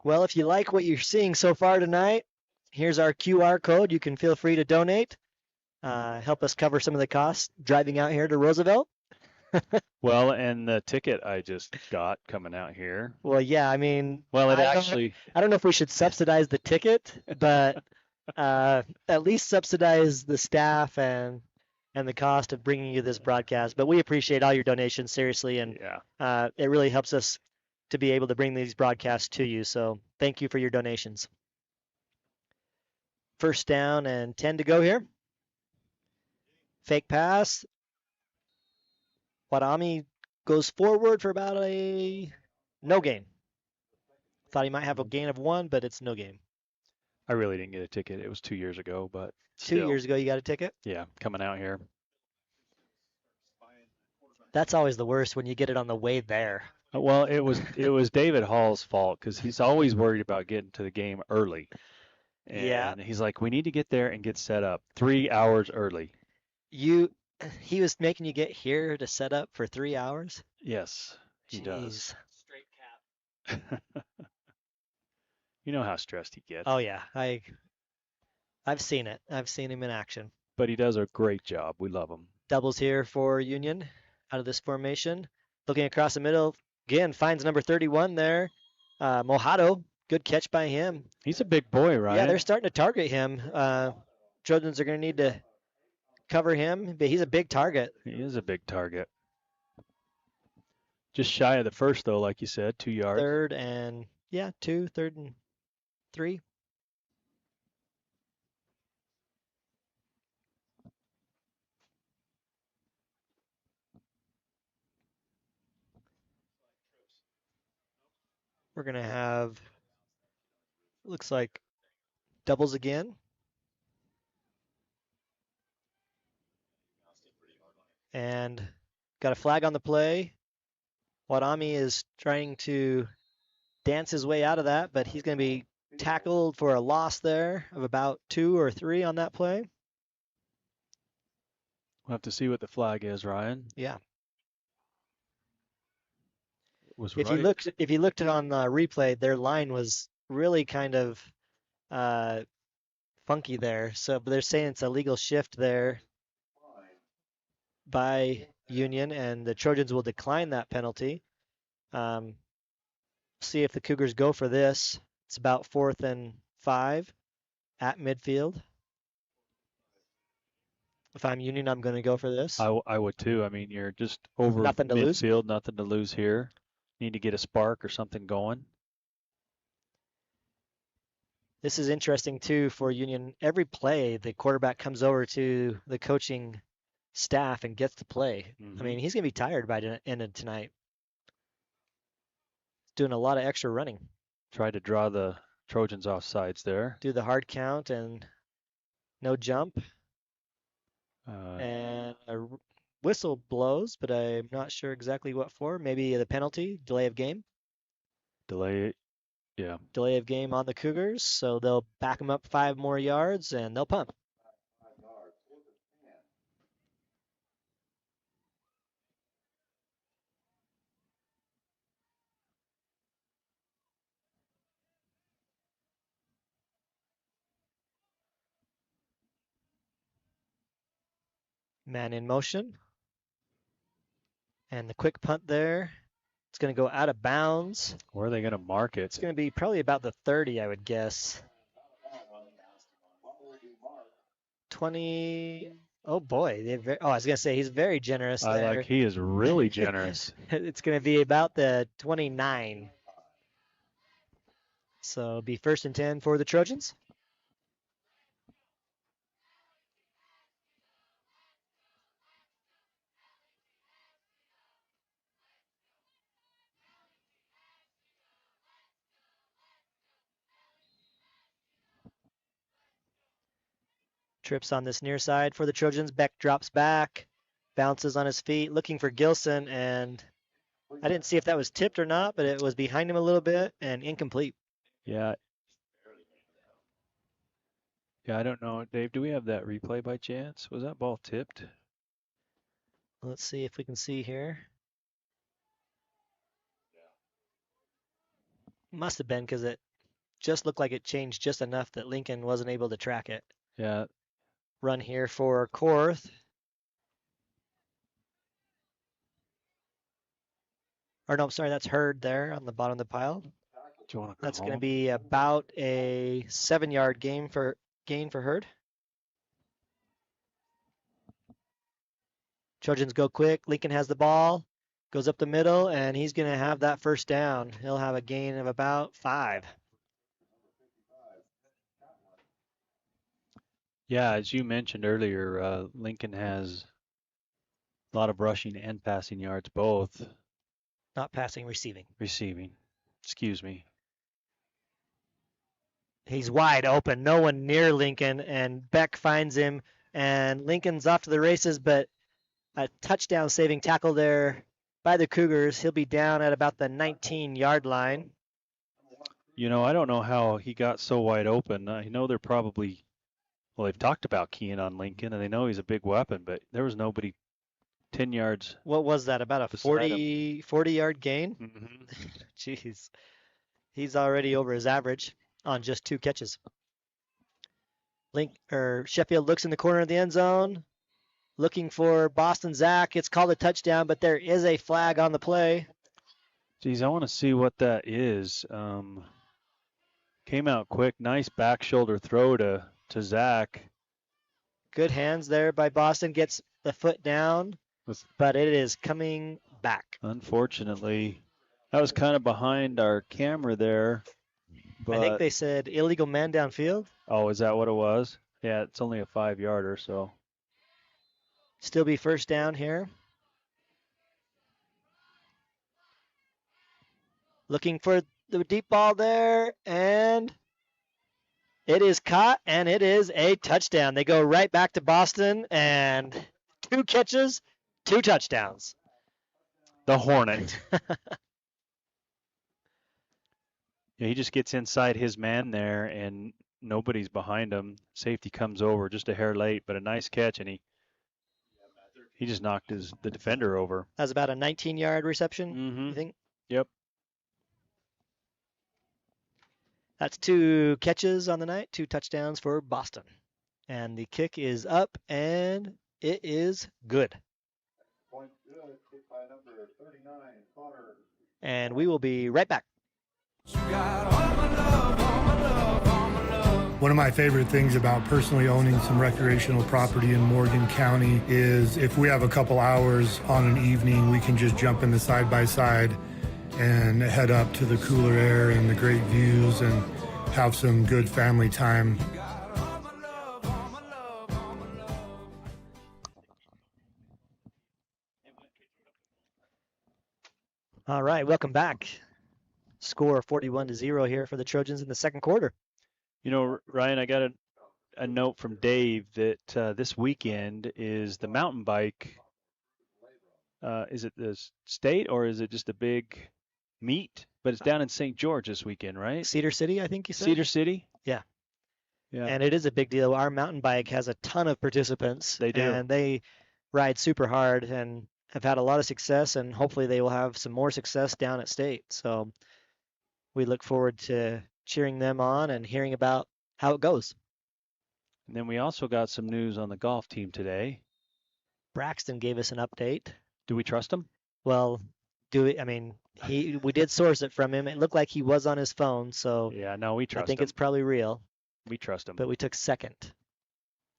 Well, if you like what you're seeing so far tonight, here's our QR code. You can feel free to donate. Help us cover some of the costs driving out here to Roosevelt. Well, and the ticket I just got coming out here. Well, yeah, I mean, well, I don't know if we should subsidize the ticket, but at least subsidize the staff and the cost of bringing you this broadcast. But we appreciate all your donations, seriously, and it really helps us to be able to bring these broadcasts to you. So thank you for your donations. First down and 10 to go here. Fake pass. Wadami goes forward for about a no gain. Thought he might have a gain of 1, but it's no gain. I really didn't get a ticket. It was 2 years ago, but still. 2 years ago you got a ticket? Yeah, coming out here. That's always the worst when you get it on the way there. Well, it was David Hall's fault because he's always worried about getting to the game early. And he's like, we need to get there and get set up 3 hours early. He was making you get here to set up for 3 hours? Yes, he does. Straight cap. You know how stressed he gets. Oh yeah, I've seen it. I've seen him in action. But he does a great job. We love him. Doubles here for Union out of this formation. Looking across the middle, again, finds number 31 there. Mojado, good catch by him. He's a big boy, right? Yeah, they're starting to target him. Trojans are going to need to cover him, but he's a big target. He is a big target. Just shy of the first, though, like you said, 2 yards. 3rd and 3. We're going to have, looks like, doubles again. And got a flag on the play. Wadami is trying to dance his way out of that, but he's going to be tackled for a loss there of about 2 or 3 on that play. We'll have to see what the flag is, Ryan. Yeah. Was if right. you looked on the replay, their line was really kind of funky there. So, but they're saying it's a legal shift there by Union, and the Trojans will decline that penalty. See if the Cougars go for this. It's about 4th and 5 at midfield. If I'm Union, I'm going to go for this. I would too. I mean, you're just over Nothing to lose. midfield, nothing to lose here. Need to get a spark or something going. This is interesting too for Union. Every play, the quarterback comes over to the coaching staff and gets to play. I mean, he's going to be tired by the end of tonight. Doing a lot of extra running. Tried to draw the Trojans off sides there. Do the hard count and no jump. And a whistle blows, but I'm not sure exactly what for. Maybe the penalty, delay of game. Delay, yeah. Delay of game on the Cougars, so they'll back them up 5 more yards and they'll punt. Man in motion. And the quick punt there. It's going to go out of bounds. Where are they going to mark it? It's going to be probably about the 30, I would guess. 20. Oh, boy. I was going to say, he's very generous there. He is really generous. It's going to be about the 29. So it'll be 1st and 10 for the Trojans. Trips on this near side for the Trojans. Beck drops back, bounces on his feet, looking for Gilson, and I didn't see if that was tipped or not, but it was behind him a little bit and incomplete. Yeah. Yeah, I don't know. Dave, do we have that replay by chance? Was that ball tipped? Let's see if we can see here. Must have been, because it just looked like it changed just enough that Lincoln wasn't able to track it. Yeah. Run here for Korth. Or no, I'm sorry, that's Hurd there on the bottom of the pile. That's going to be about a 7-yard gain for Hurd. Trojans go quick. Lincoln has the ball, goes up the middle, and he's going to have that 1st down. He'll have a gain of about 5. Yeah, as you mentioned earlier, Lincoln has a lot of rushing and passing yards, both. Not passing, receiving. Receiving. Excuse me. He's wide open. No one near Lincoln, and Beck finds him, and Lincoln's off to the races, but a touchdown saving tackle there by the Cougars. He'll be down at about the 19-yard line. You know, I don't know how he got so wide open. I know they're probably, well, they've talked about keying on Lincoln, and they know he's a big weapon, but there was nobody 10 yards. What was that, about a 40-yard gain? Mm-hmm. Jeez. He's already over his average on just 2 catches. Sheffield looks in the corner of the end zone, looking for Boston Zach. It's called a touchdown, but there is a flag on the play. Geez, I want to see what that is. Came out quick. Nice back shoulder throw to Zach. Good hands there by Boston. Gets the foot down, but it is coming back. Unfortunately, that was kind of behind our camera there. But I think they said illegal man downfield. Oh, is that what it was? Yeah, it's only a 5-yarder, so. Still be 1st down here. Looking for the deep ball there, and it is caught, and it is a touchdown. They go right back to Boston, and 2 catches, 2 touchdowns. The Hornet. Yeah, he just gets inside his man there, and nobody's behind him. Safety comes over just a hair late, but a nice catch, and he just knocked the defender over. That's about a 19-yard reception, you think? Yep. That's 2 catches on the night, 2 touchdowns for Boston. And the kick is up, and it is good. Point good, kick by number 39, Connor. And we will be right back. One of my favorite things about personally owning some recreational property in Morgan County is if we have a couple hours on an evening, we can just jump in the side-by-side and head up to the cooler air and the great views and have some good family time. All right, welcome back. Score 41-0 here for the Trojans in the second quarter. You know, Ryan, I got a note from Dave that this weekend is the mountain bike. Is it the state or is it just a big meet? But it's down in St. George this weekend, right? Cedar City, I think you said? Cedar City? Yeah. Yeah. And it is a big deal. Our mountain bike has a ton of participants. They do. And they ride super hard and have had a lot of success, and hopefully they will have some more success down at state. So we look forward to cheering them on and hearing about how it goes. And then we also got some news on the golf team today. Braxton gave us an update. Do we trust him? Well, we did source it from him. It looked like he was on his phone, so yeah, no, we trust him. I think it's probably real. We trust him. But we took second.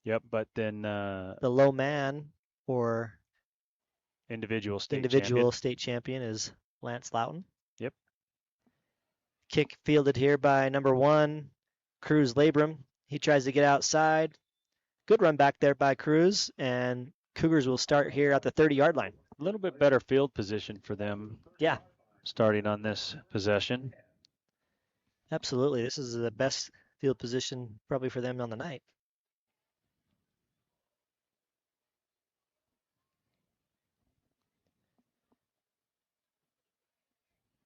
Yep, but then the low man or individual state champion is Lance Loughton. Yep. Kick fielded here by number 1, Cruz Labrum. He tries to get outside. Good run back there by Cruz, and Cougars will start here at the 30-yard line. A little bit better field position for them. Yeah. Starting on this possession. Absolutely. This is the best field position probably for them on the night.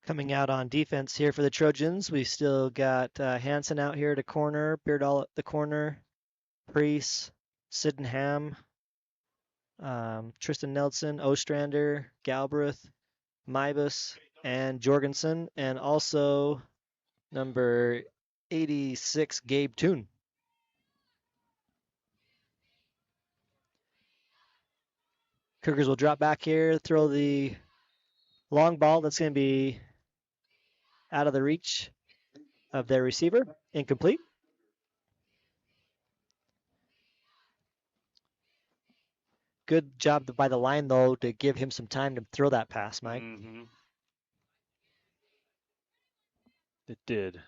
Coming out on defense here for the Trojans, we still got Hansen out here to corner, Beardall at the corner, Priest, Sydenham, Tristan Nelson, Ostrander, Galbraith, Mybus, and Jorgensen, and also number 86, Gabe Toon. Cougars will drop back here, throw the long ball that's going to be out of the reach of their receiver, incomplete. Good job by the line, though, to give him some time to throw that pass, Mike. Mm-hmm. It did.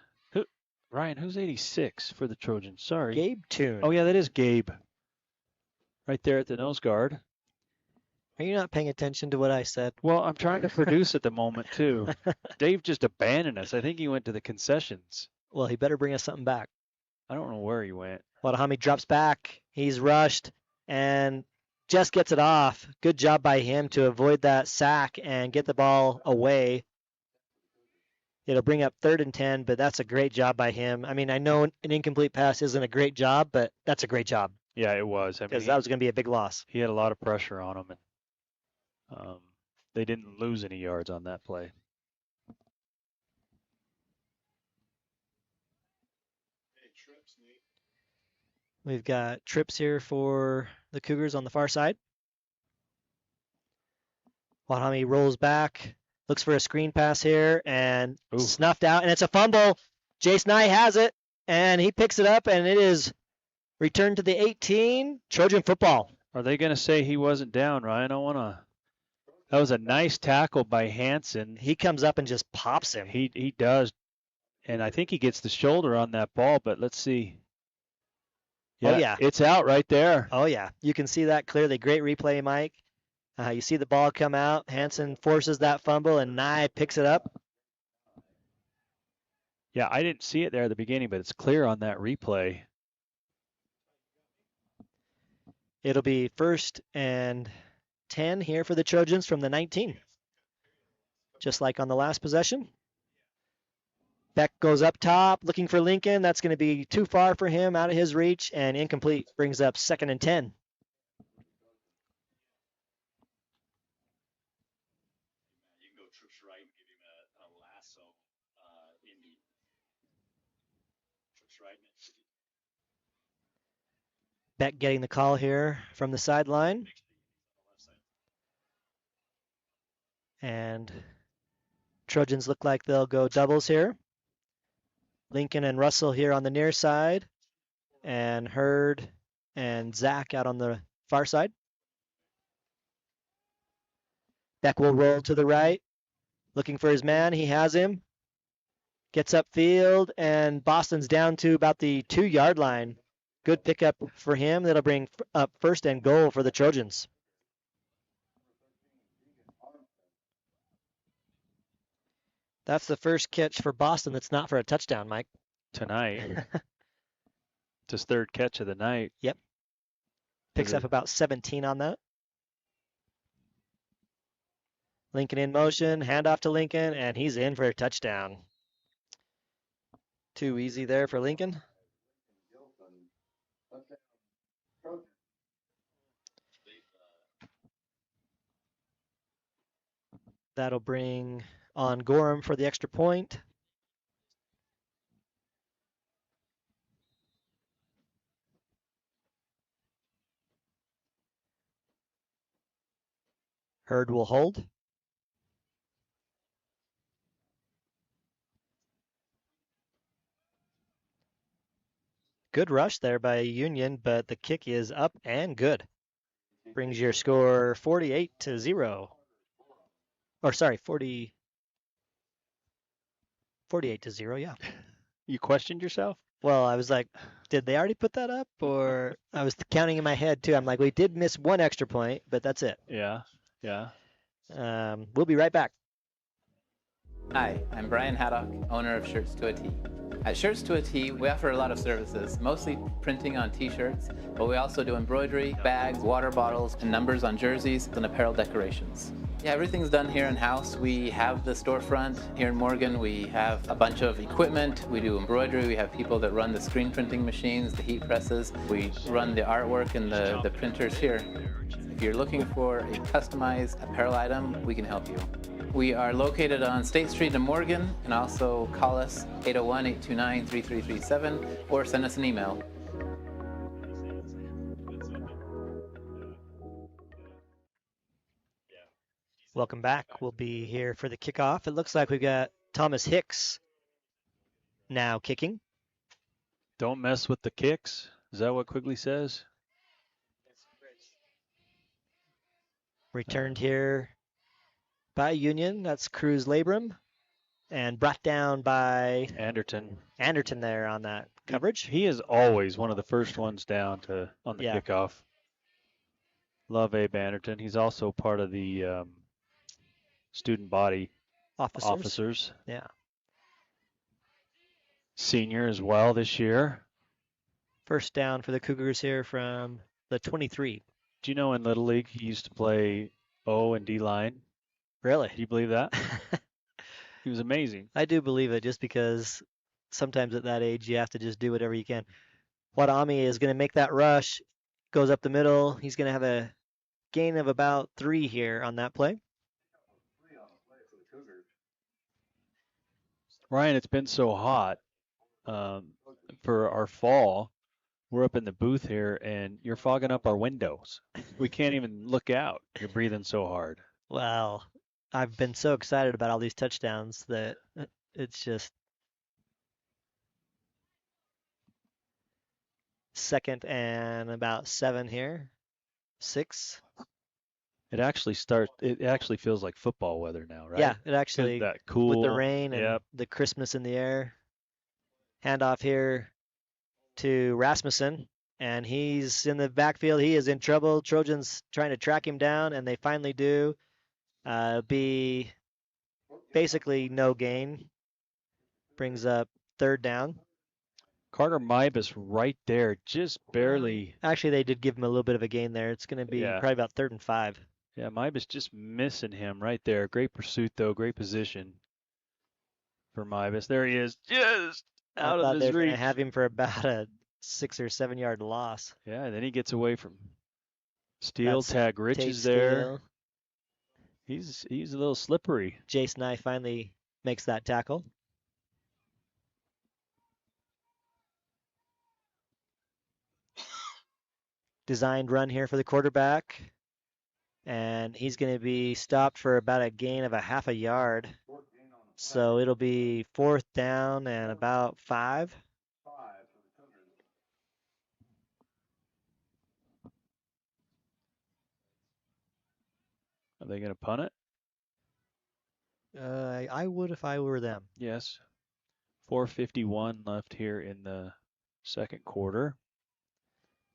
Ryan, who's 86 for the Trojans? Sorry. Gabe Toon. Oh, yeah, that is Gabe. Right there at the nose guard. Are you not paying attention to what I said? Well, I'm trying to produce at the moment, too. Dave just abandoned us. I think he went to the concessions. Well, he better bring us something back. I don't know where he went. Wadahami drops back. He's rushed and just gets it off. Good job by him to avoid that sack and get the ball away. It'll bring up 3rd and 10, but that's a great job by him. I mean, I know an incomplete pass isn't a great job, but that's a great job. Yeah, it was. Because that was going to be a big loss. He had a lot of pressure on him, and they didn't lose any yards on that play. We've got trips here for the Cougars on the far side. Wadahami rolls back, looks for a screen pass here, and snuffed out, and it's a fumble. Jace Nye has it, and he picks it up, and it is returned to the 18, Trojan football. Are they going to say he wasn't down, Ryan? That was a nice tackle by Hansen. He comes up and just pops him. He does, and I think he gets the shoulder on that ball, but let's see. Yeah, oh, yeah. It's out right there. Oh, yeah. You can see that clearly. Great replay, Mike. You see the ball come out. Hansen forces that fumble, and Nye picks it up. Yeah, I didn't see it there at the beginning, but it's clear on that replay. It'll be 1st and 10 here for the Trojans from the 19. Just like on the last possession. Beck goes up top, looking for Lincoln. That's going to be too far for him, out of his reach, and incomplete. Brings up 2nd and 10. Beck getting the call here from the sideline. And Trojans look like they'll go doubles here. Lincoln and Russell here on the near side, and Hurd and Zach out on the far side. Beck will roll to the right, looking for his man. He has him. Gets upfield, and Boston's down to about the 2-yard line. Good pickup for him. That'll bring up 1st and goal for the Trojans. That's the first catch for Boston that's not for a touchdown, Mike. Tonight. It's his 3rd catch of the night. Yep. Picks up about 17 on that. Lincoln in motion, handoff to Lincoln, and he's in for a touchdown. Too easy there for Lincoln. That'll bring on Gorham for the extra point. Hurd will hold. Good rush there by Union, but the kick is up and good. Brings your score 48-0. Or sorry, 48-0, yeah. You questioned yourself? Well, I was like, did they already put that up? Or I was counting in my head too. I'm like, we did miss 1 extra point, but that's it. Yeah, yeah. We'll be right back. Hi, I'm Brian Haddock, owner of Shirts to a T. At Shirts to a T, we offer a lot of services, mostly printing on t-shirts, but we also do embroidery, bags, water bottles, and numbers on jerseys and apparel decorations. Yeah, everything's done here in-house. We have the storefront here in Morgan. We have a bunch of equipment. We do embroidery. We have people that run the screen printing machines, the heat presses. We run the artwork and the printers here. If you're looking for a customized apparel item, we can help you. We are located on State Street in Morgan, and also call us 801-829-3337 or send us an email. Welcome back. We'll be here for the kickoff. It looks like we've got Thomas Hicks now kicking. Don't mess with the kicks. Is that what Quigley says? Returned here by Union. That's Cruz Labrum. And brought down by Anderton. Anderton there on that coverage. He is always one of the first ones down on the kickoff. Love Abe Anderton. He's also part of the student body officers. Yeah. Senior as well this year. First down for the Cougars here from the 23. Do you know in Little League he used to play O and D line? Really? Do you believe that? He was amazing. I do believe it, just because sometimes at that age you have to just do whatever you can. Wadami is going to make that rush, goes up the middle. He's going to have a gain of about 3 here on that play. Ryan, it's been so hot for our fall. We're up in the booth here, and you're fogging up our windows. We can't even look out. You're breathing so hard. Well, I've been so excited about all these touchdowns that it's just 2nd and about 7 here. 6. It actually feels like football weather now, right? Yeah, it actually, that cool with the rain and the crispness in the air. Handoff here to Rasmussen, and he's in the backfield. He is in trouble. Trojans trying to track him down, and they finally do. Be basically no gain. Brings up 3rd down. Carter Mybus right there, just barely. Actually, they did give him a little bit of a gain there. It's going to be probably about 3rd and 5. Yeah, Mybus just missing him right there. Great pursuit, though. Great position. for Mybus. There he is, just I out of thought they his were going to reach. have him for about a 6 or 7 yard loss. Yeah, and then he gets away from Steele. That's Tag Rich Tate is there. Steele. He's a little slippery. Jason Nye finally makes that tackle. Designed run here for the quarterback. And he's going to be stopped for about a gain of a half a yard. So it'll be 4th down and about 5. Are they going to punt it? I would if I were them. Yes. 4:51 left here in the second quarter.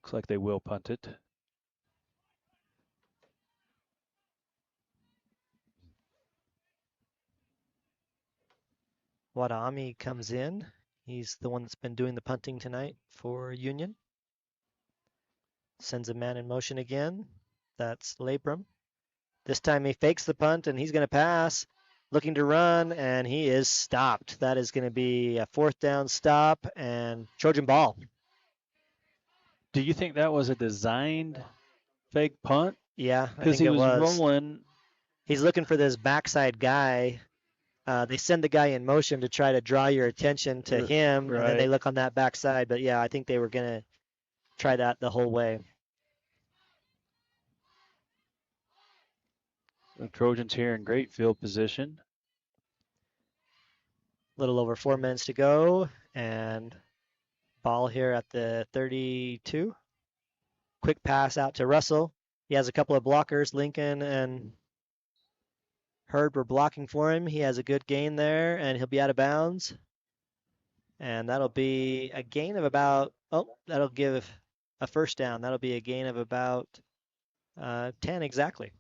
Looks like they will punt it. Wadami comes in. He's the one that's been doing the punting tonight for Union. Sends a man in motion again. That's Labrum. This time he fakes the punt and he's going to pass. Looking to run, and he is stopped. That is going to be a 4th down stop and Trojan ball. Do you think that was a designed fake punt? Yeah, I Because think he it was was. rolling. He's looking for this backside guy. They send the guy in motion to try to draw your attention to him, and then they look on that backside. But yeah, I think they were going to try that the whole way. The Trojans here in great field position. A little over 4 minutes to go, and ball here at the 32. Quick pass out to Russell. He has a couple of blockers. Lincoln and Hurd were blocking for him. He has a good gain there, and he'll be out of bounds. And that'll be a gain of about, that'll give a 1st down. That'll be a gain of about 10 exactly.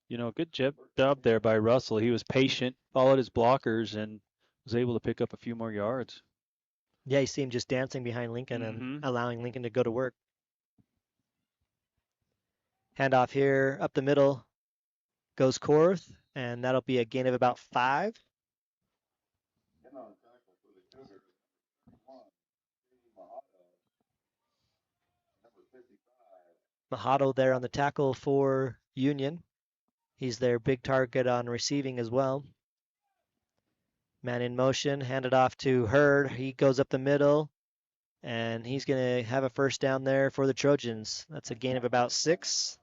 You know, good job there by Russell. He was patient, followed his blockers, and was able to pick up a few more yards. Yeah, you see him just dancing behind Lincoln and allowing Lincoln to go to work. Handoff here up the middle goes Korth, and that'll be a gain of about 5. Mahado there on the tackle for Union. He's their big target on receiving as well. Man in motion, handed off to Hurd. He goes up the middle, and he's going to have a 1st down there for the Trojans. That's a gain of about 6.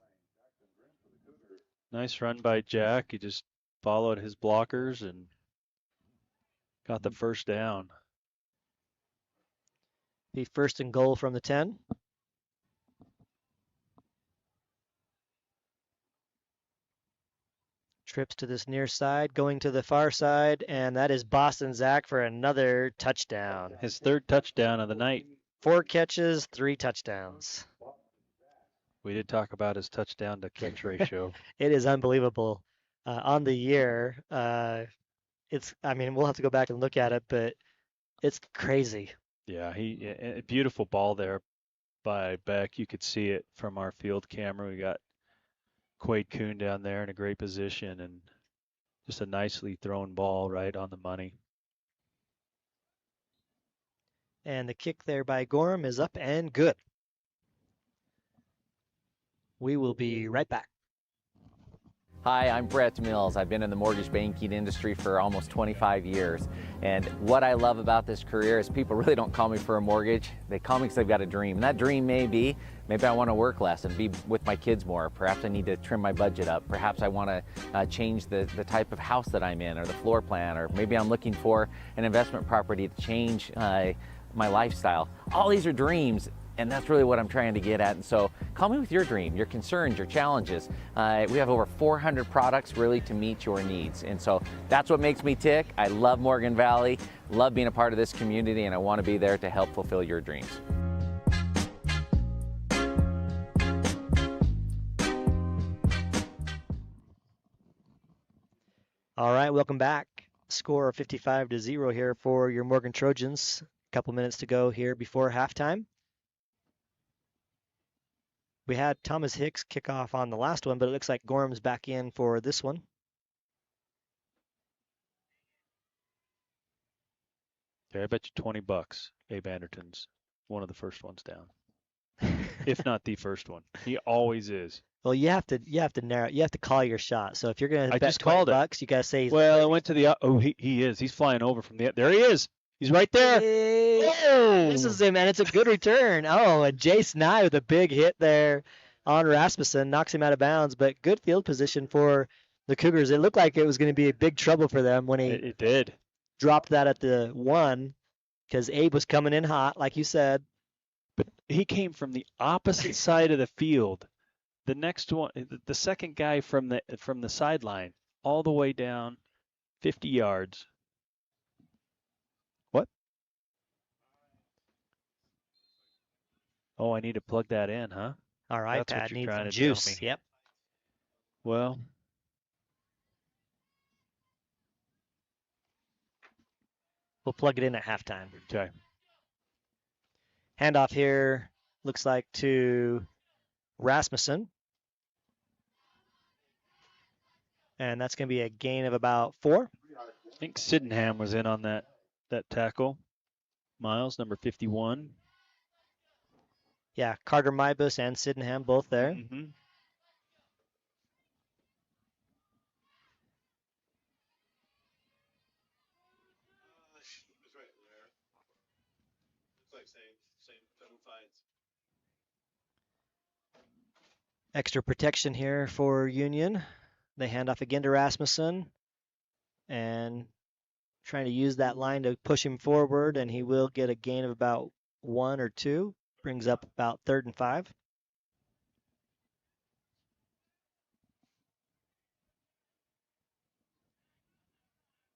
Nice run by Jack. He just followed his blockers and got the 1st down. Be 1st and goal from the 10. Trips to this near side, going to the far side, and that is Boston Zach for another touchdown. His 3rd touchdown of the night. 4 catches, 3 touchdowns. We did talk about his touchdown to catch ratio. It is unbelievable. On the year, we'll have to go back and look at it, but it's crazy. Yeah, a beautiful ball there by Beck. You could see it from our field camera. We got Quade Kuhn down there in a great position, and just a nicely thrown ball right on the money. And the kick there by Gorham is up and good. We will be right back. Hi, I'm Brett Mills. I've been in the mortgage banking industry for almost 25 years. And what I love about this career is people really don't call me for a mortgage. They call me because they've got a dream. And that dream maybe I want to work less and be with my kids more. Perhaps I need to trim my budget up. Perhaps I want to change the type of house that I'm in or the floor plan. Or maybe I'm looking for an investment property to change my lifestyle. All these are dreams. And that's really what I'm trying to get at. And so call me with your dream, your concerns, your challenges. We have over 400 products really to meet your needs. And so that's what makes me tick. I love Morgan Valley, love being a part of this community, and I want to be there to help fulfill your dreams. All right, welcome back. Score 55-0 here for your Morgan Trojans. A couple minutes to go here before halftime. We had Thomas Hicks kick off on the last one, but it looks like Gorham's back in for this one. Okay, I bet you $20 Abe Anderton's one of the first ones down, if not the first one. He always is. Well, you have to narrow. You have to call your shot. So if you're gonna I bet just called $20, you gotta say he's. Well, I went to the. Oh, he is. He's flying over from the. There he is. He's right there. Oh! This is him, and it's a good return. Oh, and Jace Nye with a big hit there on Rasmussen, knocks him out of bounds. But good field position for the Cougars. It looked like it was going to be a big trouble for them when he It did. dropped that at the 1, because Abe was coming in hot, like you said. But he came from the opposite side of the field. The next one, the second guy from the sideline, all the way down 50 yards. What? Oh, I need to plug that in, huh? Our That's iPad what you're needs trying some to tell juice. me. Yep. Well, We'll plug it in at halftime. okay. Handoff here looks like to Rasmussen. And that's going to be a gain of about 4. I think Sydenham was in on that tackle. Miles, number 51. Yeah, Carter Mybus and Sydenham both there. Mm-hmm. It's right there. It's like same fights. Extra protection here for Union. They hand off again to Rasmussen and trying to use that line to push him forward, and he will get a gain of about 1 or 2. Brings up about 3rd and 5.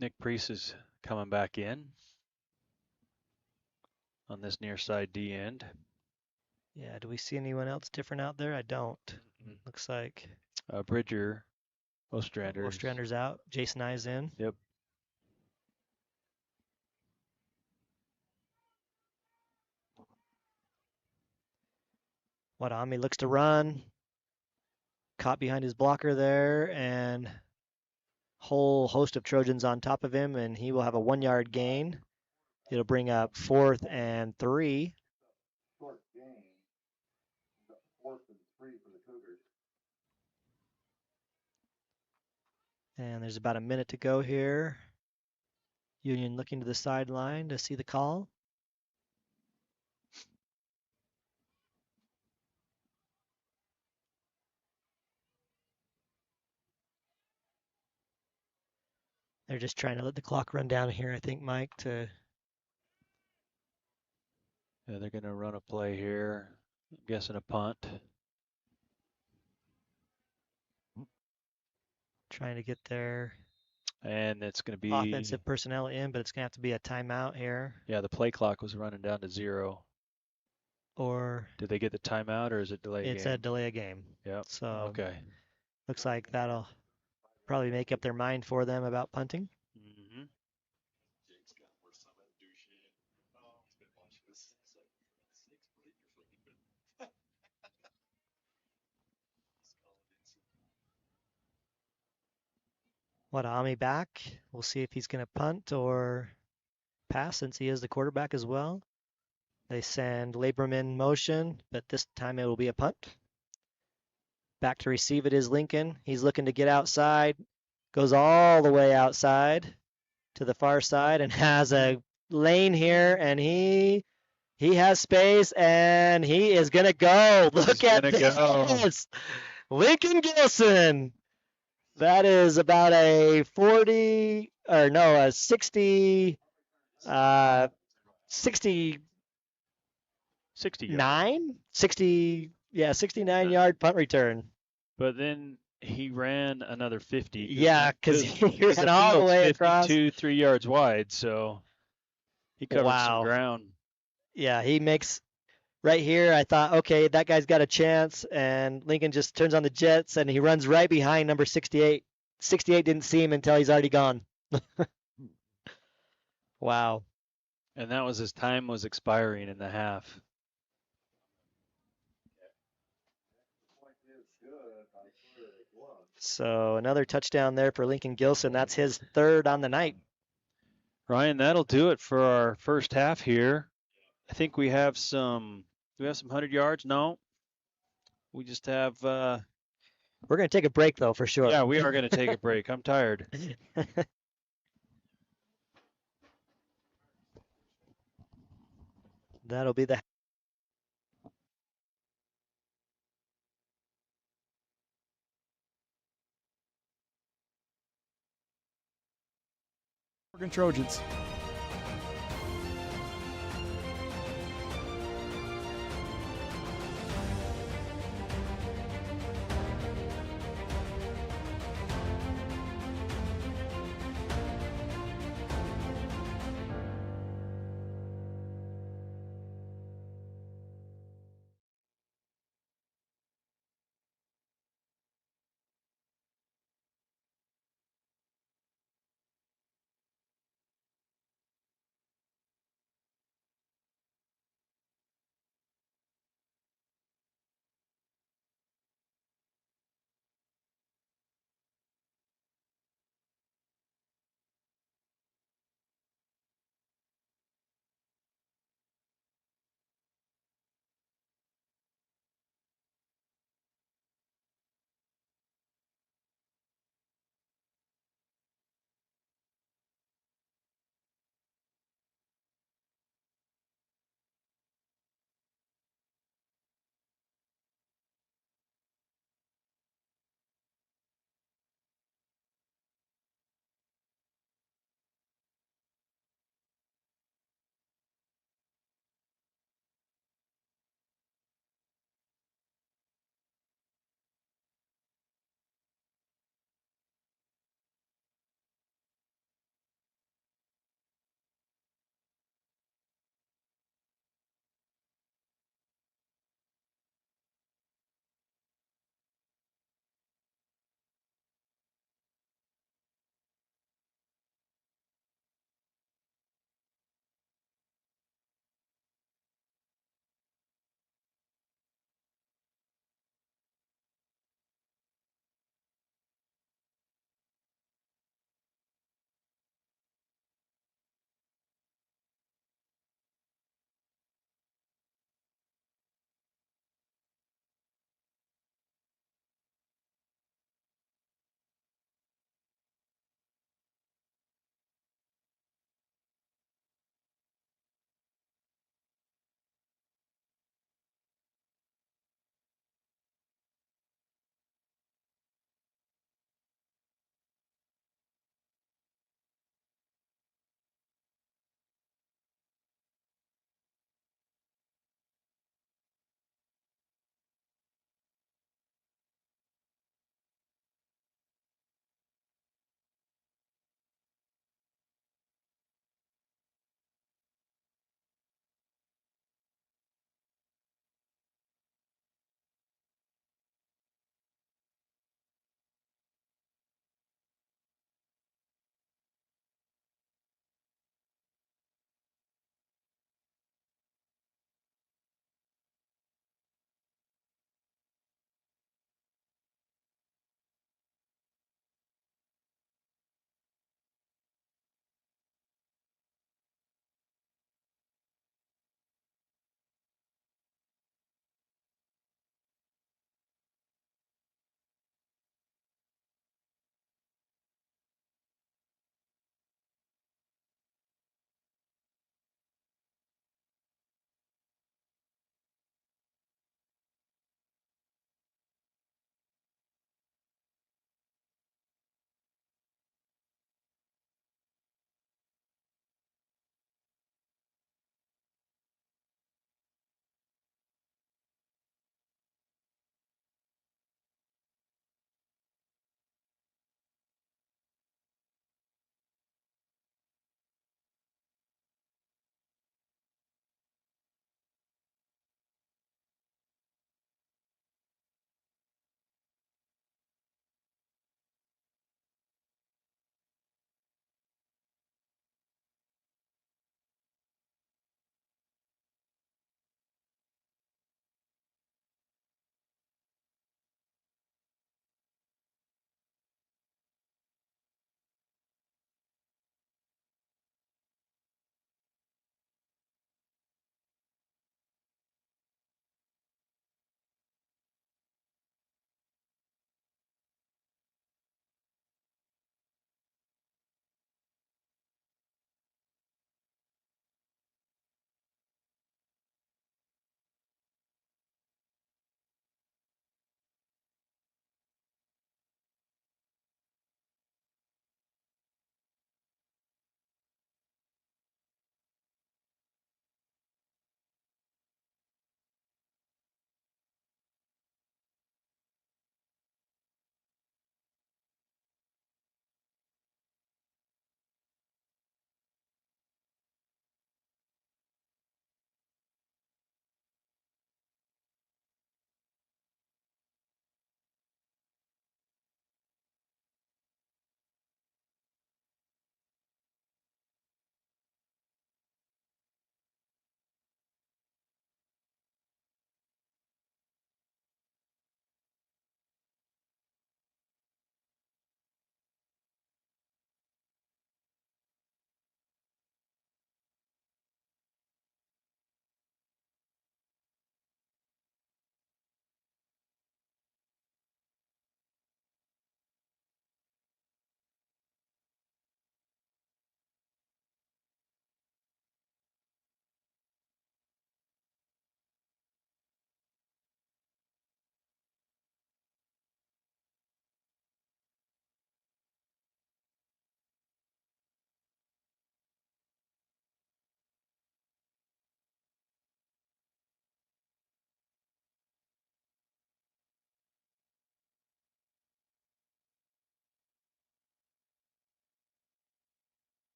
Nick Priest is coming back in on this near side D end. Yeah, do we see anyone else different out there? I don't. Mm-hmm. Looks like Bridger, Ostrander's out. Jason Nye's in. Yep. Wadami looks to run. Caught behind his blocker there, and whole host of Trojans on top of him, and he will have a 1-yard gain. It'll bring up 4th and 3. Short gain. 4th and 3 for the Cougars. And there's about a minute to go here. Union looking to the sideline to see the call. They're just trying to let the clock run down here, I think, Mike, to... Yeah, they're going to run a play here. I'm guessing a punt. Trying to get their And it's going to be offensive personnel in, but it's going to have to be a timeout here. Yeah, the play clock was running down to 0. Or did they get the timeout, or is it delay? It's a delay a game. Yeah. So okay. Looks like that'll probably make up their mind for them about punting. Mm-hmm. Wadami back. We'll see if he's going to punt or pass, since he is the quarterback as well. They send Laberman motion, but this time it will be a punt. Back to receive it is Lincoln. He's looking to get outside. Goes all the way outside to the far side and has a lane here, and he has space, and he is going to go. Look at this. Lincoln Gilson. That is about a 60, 69-yard punt return. But then he ran another 50. Yeah, because he ran all the way across. 3 yards wide, so he covered some ground. Yeah, he makes right here. I thought, okay, that guy's got a chance, and Lincoln just turns on the jets, and he runs right behind number 68. 68 didn't see him until he's already gone. Wow. And that was his time was expiring in the half. So another touchdown there for Lincoln Gilson. That's his 3rd on the night. Ryan, that'll do it for our first half here. I think we have some. Do we have some 100 yards? No. We just have. We're going to take a break though, for sure. Yeah, we are going to take a break. I'm tired. That'll be the Morgan Trojans.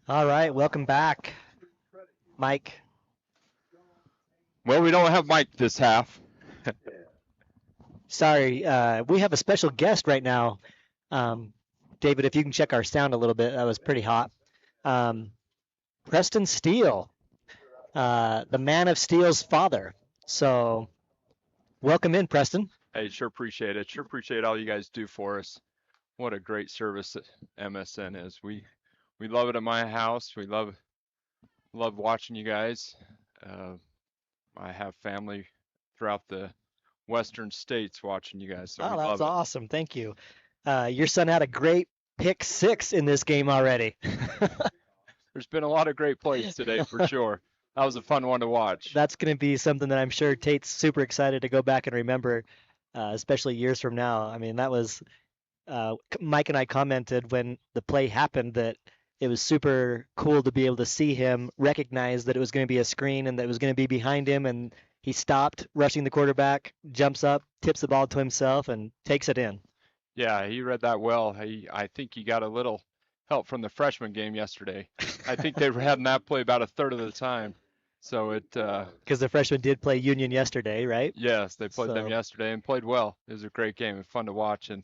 All right, welcome back, Mike. Well, we don't have Mike this half. Sorry, we have a special guest right now. David, if you can check our sound a little bit, that was pretty hot. Preston Steele, the man of Steele's father. So welcome in, Preston. Hey, sure appreciate it. Sure appreciate all you guys do for us. What a great service that MSN is. We love it at my house. We love watching you guys. I have family throughout the western states watching you guys, so we Oh, love that's it. awesome. Thank you. Your son had a great pick 6 in this game already. There's been a lot of great plays today for sure. That was a fun one to watch. That's going to be something that I'm sure Tate's super excited to go back and remember, especially years from now. I mean, that was Mike and I commented when the play happened that it was super cool to be able to see him recognize that it was going to be a screen and that it was going to be behind him, and he stopped rushing the quarterback, jumps up, tips the ball to himself, and takes it in. Yeah, he read that well. I think he got a little help from the freshman game yesterday. I think they ran that play about a third of the time. So it because the freshmen did play Union yesterday, right? Yes, they played them So- yesterday and played well. It was a great game and fun to watch. And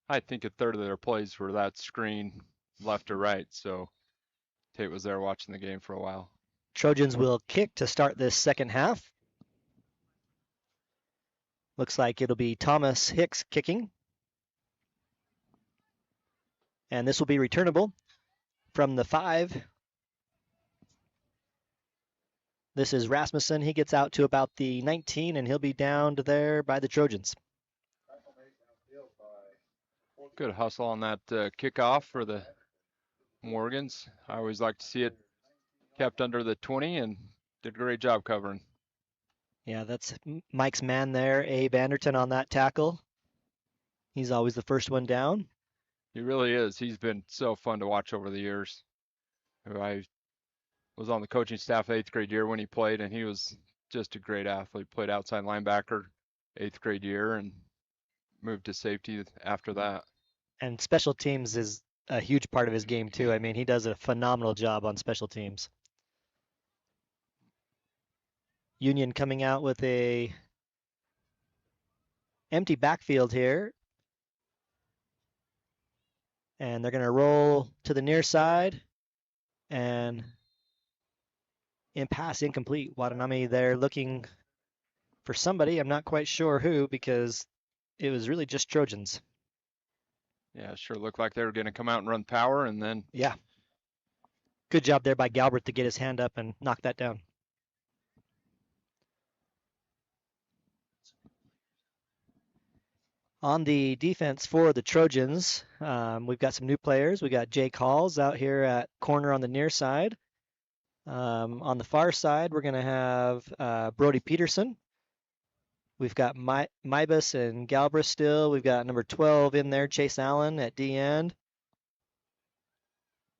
I think a third of their plays were that screen left or right. So Tate was there watching the game for a while. Trojans will kick to start this second half. Looks like it'll be Thomas Hicks kicking. And this will be returnable from the 5. This is Rasmussen. He gets out to about the 19, and he'll be down to there by the Trojans. Good hustle on that kickoff for the Morgans. I always like to see it kept under the 20 and did a great job covering. Yeah, that's Mike's man there, Abe Anderton on that tackle. He's always the first one down. He really is. He's been so fun to watch over the years. I was on the coaching staff 8th grade year when he played, and he was just a great athlete. Played outside linebacker 8th grade year and moved to safety after that. And special teams is a huge part of his game too. I mean, he does a phenomenal job on special teams. Union coming out with a empty backfield here. And they're going to roll to the near side. And in pass incomplete. Watanabe there looking for somebody. I'm not quite sure who because it was really just Trojans. Yeah, sure looked like they were going to come out and run power, and then Yeah. Good job there by Galbert to get his hand up and knock that down. On the defense for the Trojans, we've got some new players. We got Jake Halls out here at corner on the near side. On the far side, we're going to have Brody Peterson. We've got Mybus and Galbraith still. We've got number 12 in there, Chase Allen at D end.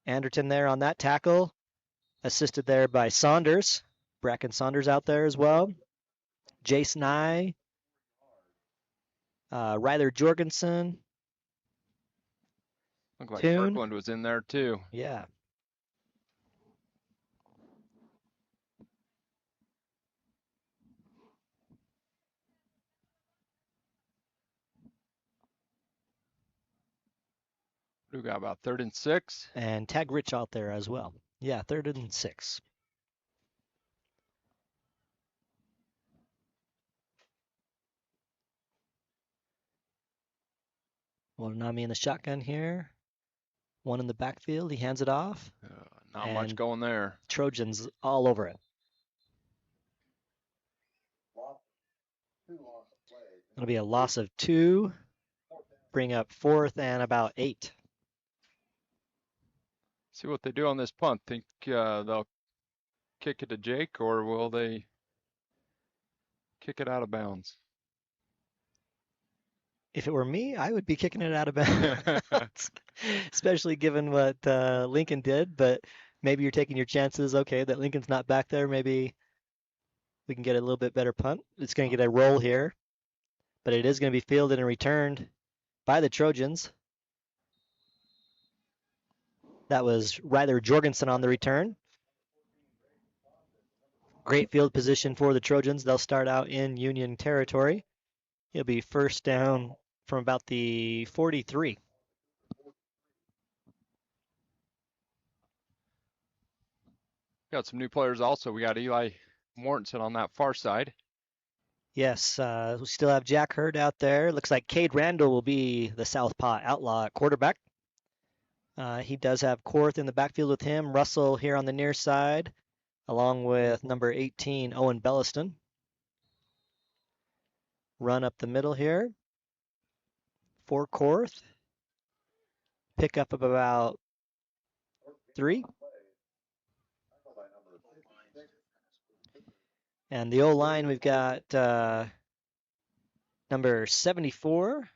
Anderton there on that tackle, assisted there by Saunders. Bracken Saunders out there as well. Jace Nye. Ryler Jorgensen. looked like Toon. Kirkland was in there too. Yeah. We got about 3rd and 6. And tag Rich out there as well. Yeah, 3rd and 6. Watanabe in the shotgun here. One in the backfield. He hands it off. Not much going there. Trojans all over it. It'll be a loss of 2. Bring up 4th and about 8. See what they do on this punt. Think they'll kick it to Jake, or will they kick it out of bounds? If it were me, I would be kicking it out of bounds, especially given what Lincoln did. But maybe you're taking your chances. Okay, that Lincoln's not back there. Maybe we can get a little bit better punt. It's going to get a roll here, but it is going to be fielded and returned by the Trojans. That was Ryler Jorgensen on the return. Great field position for the Trojans. They'll start out in Union territory. It'll be first down from about the 43. Got some new players also. We got Eli Mortensen on that far side. Yes, we still have Jack Hurd out there. Looks like Cade Randall will be the Southpaw Outlaw at quarterback. He does have Korth in the backfield with him. Russell here on the near side, along with number 18, Owen Belliston. Run up the middle here for Korth. Pick up of about 3. And the O-line, we've got number 74.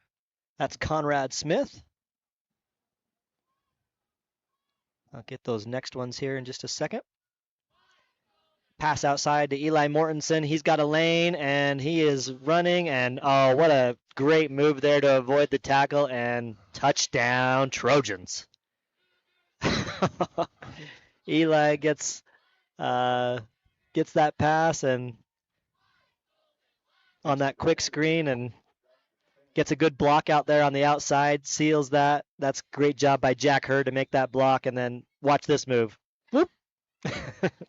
That's Conrad Smith. I'll get those next ones here in just a second. Pass outside to Eli Mortensen. He's got a lane, and he is running. And, oh, what a great move there to avoid the tackle. And touchdown, Trojans. Eli gets that pass and on that quick screen and gets a good block out there on the outside, seals that. That's a great job by Jack Hurd to make that block, and then watch this move. Whoop.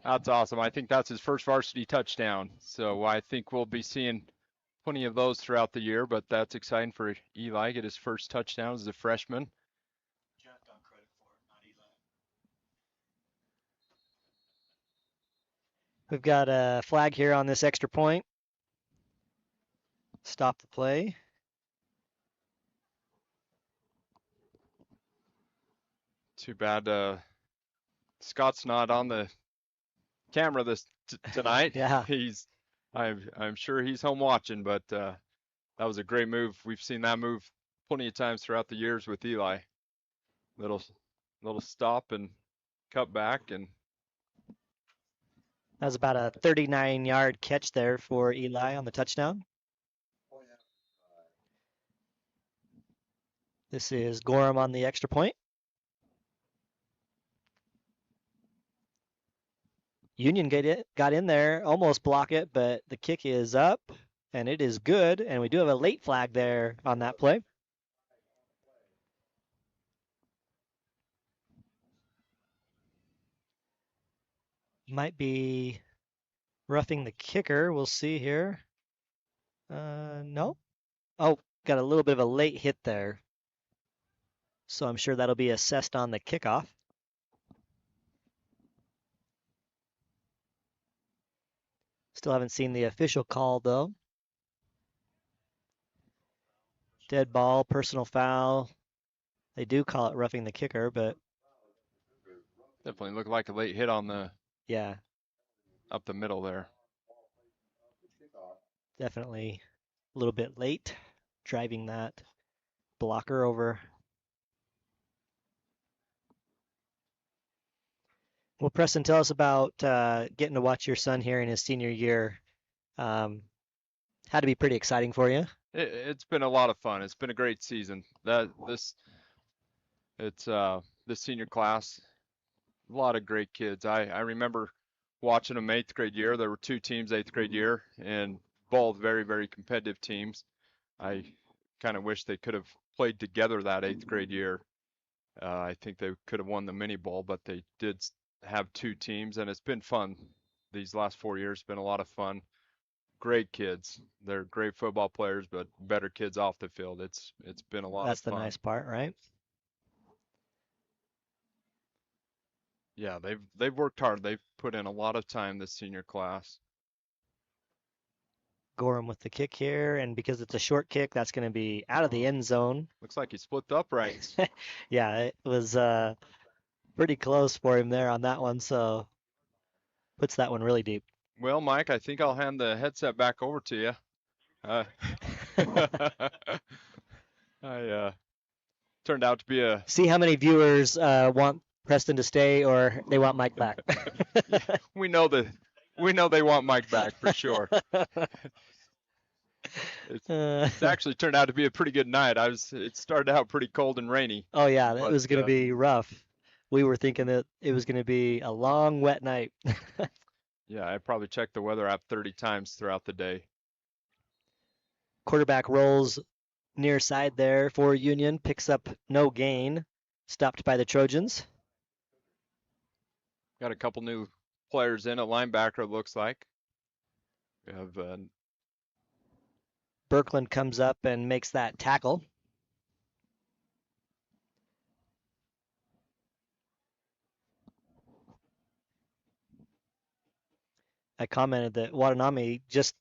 That's awesome. I think that's his first varsity touchdown. So I think we'll be seeing plenty of those throughout the year, but that's exciting for Eli, get his first touchdown as a freshman. We've got a flag here on this extra point. Stop the play. Too bad Scott's not on the camera tonight. Yeah. I'm sure he's home watching, but that was a great move. We've seen that move plenty of times throughout the years with Eli. Little stop and cut back, and that was about a 39-yard catch there for Eli on the touchdown. This is Gorham on the extra point. Union got in there, almost block it, but the kick is up, and it is good, and we do have a late flag there on that play. Might be roughing the kicker. We'll see here. No. Oh, got a little bit of a late hit there. So I'm sure that'll be assessed on the kickoff. Still haven't seen the official call, though. Dead ball, personal foul. They do call it roughing the kicker, but definitely looked like a late hit on the up the middle there. Definitely a little bit late, driving that blocker over. Well, Preston, tell us about getting to watch your son here in his senior year. Had to be pretty exciting for you. It's been a lot of fun. It's been a great season. This senior class, a lot of great kids. I remember watching them 8th grade year. There were 2 teams 8th grade year, and both very, very competitive teams. I kind of wish they could have played together that 8th grade year. I think they could have won the mini bowl, but they did have 2 teams, and it's been fun. These last 4 years been a lot of fun. Great kids. They're great football players, but better kids off the field. It's been a lot of fun. That's the nice part, right? Yeah, they've worked hard. They've put in a lot of time, this senior class. Gorham with the kick here, and because it's a short kick, that's going to be out of the end zone. Looks like he split the uprights. Yeah, it was pretty close for him there on that one, so puts that one really deep. Well, Mike, I think I'll hand the headset back over to you. I turned out to be a... See how many viewers want Preston to stay or they want Mike back. Yeah, we know they want Mike back for sure. It's actually turned out to be a pretty good night. It started out pretty cold and rainy. Oh yeah, that was going to be rough. We were thinking that it was going to be a long, wet night. Yeah, I probably checked the weather app 30 times throughout the day. Quarterback rolls near side there for Union, picks up no gain, stopped by the Trojans. Got a couple new players in at linebacker, it looks like. We have Birkland comes up and makes that tackle. I commented that Watanabe, just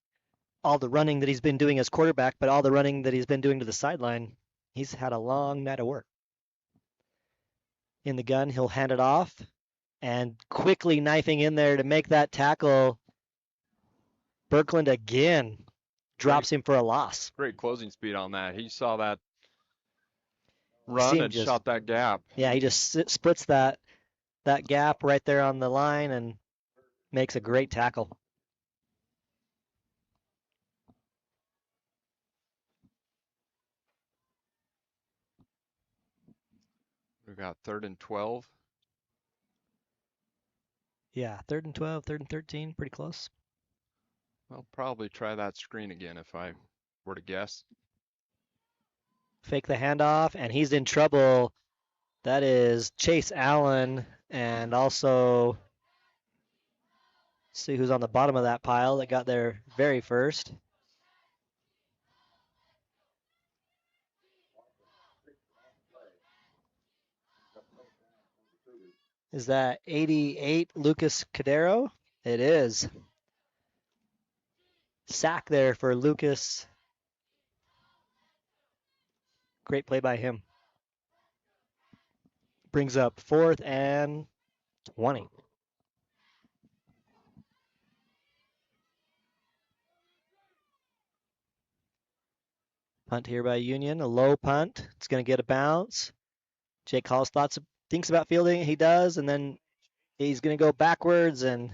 all the running that he's been doing as quarterback, but all the running that he's been doing to the sideline, he's had a long night of work. In the gun, he'll hand it off and quickly knifing in there to make that tackle. Birkland again drops him for a loss. great closing speed on that. He saw that run and shot that gap. Yeah, he just splits that gap right there on the line and makes a great tackle. We got 3rd and 12. Yeah, 3rd and 12, 3rd and 13, pretty close. I'll probably try that screen again if I were to guess. Fake the handoff, and he's in trouble. That is Chase Allen, and also see who's on the bottom of that pile that got there very first. Is that 88 Lucas Cadero? It is. Sack there for Lucas. Great play by him. Brings up 4th and 20. Punt here by Union, a low punt. It's going to get a bounce. Jake Halls thinks about fielding it. He does, and then he's going to go backwards, and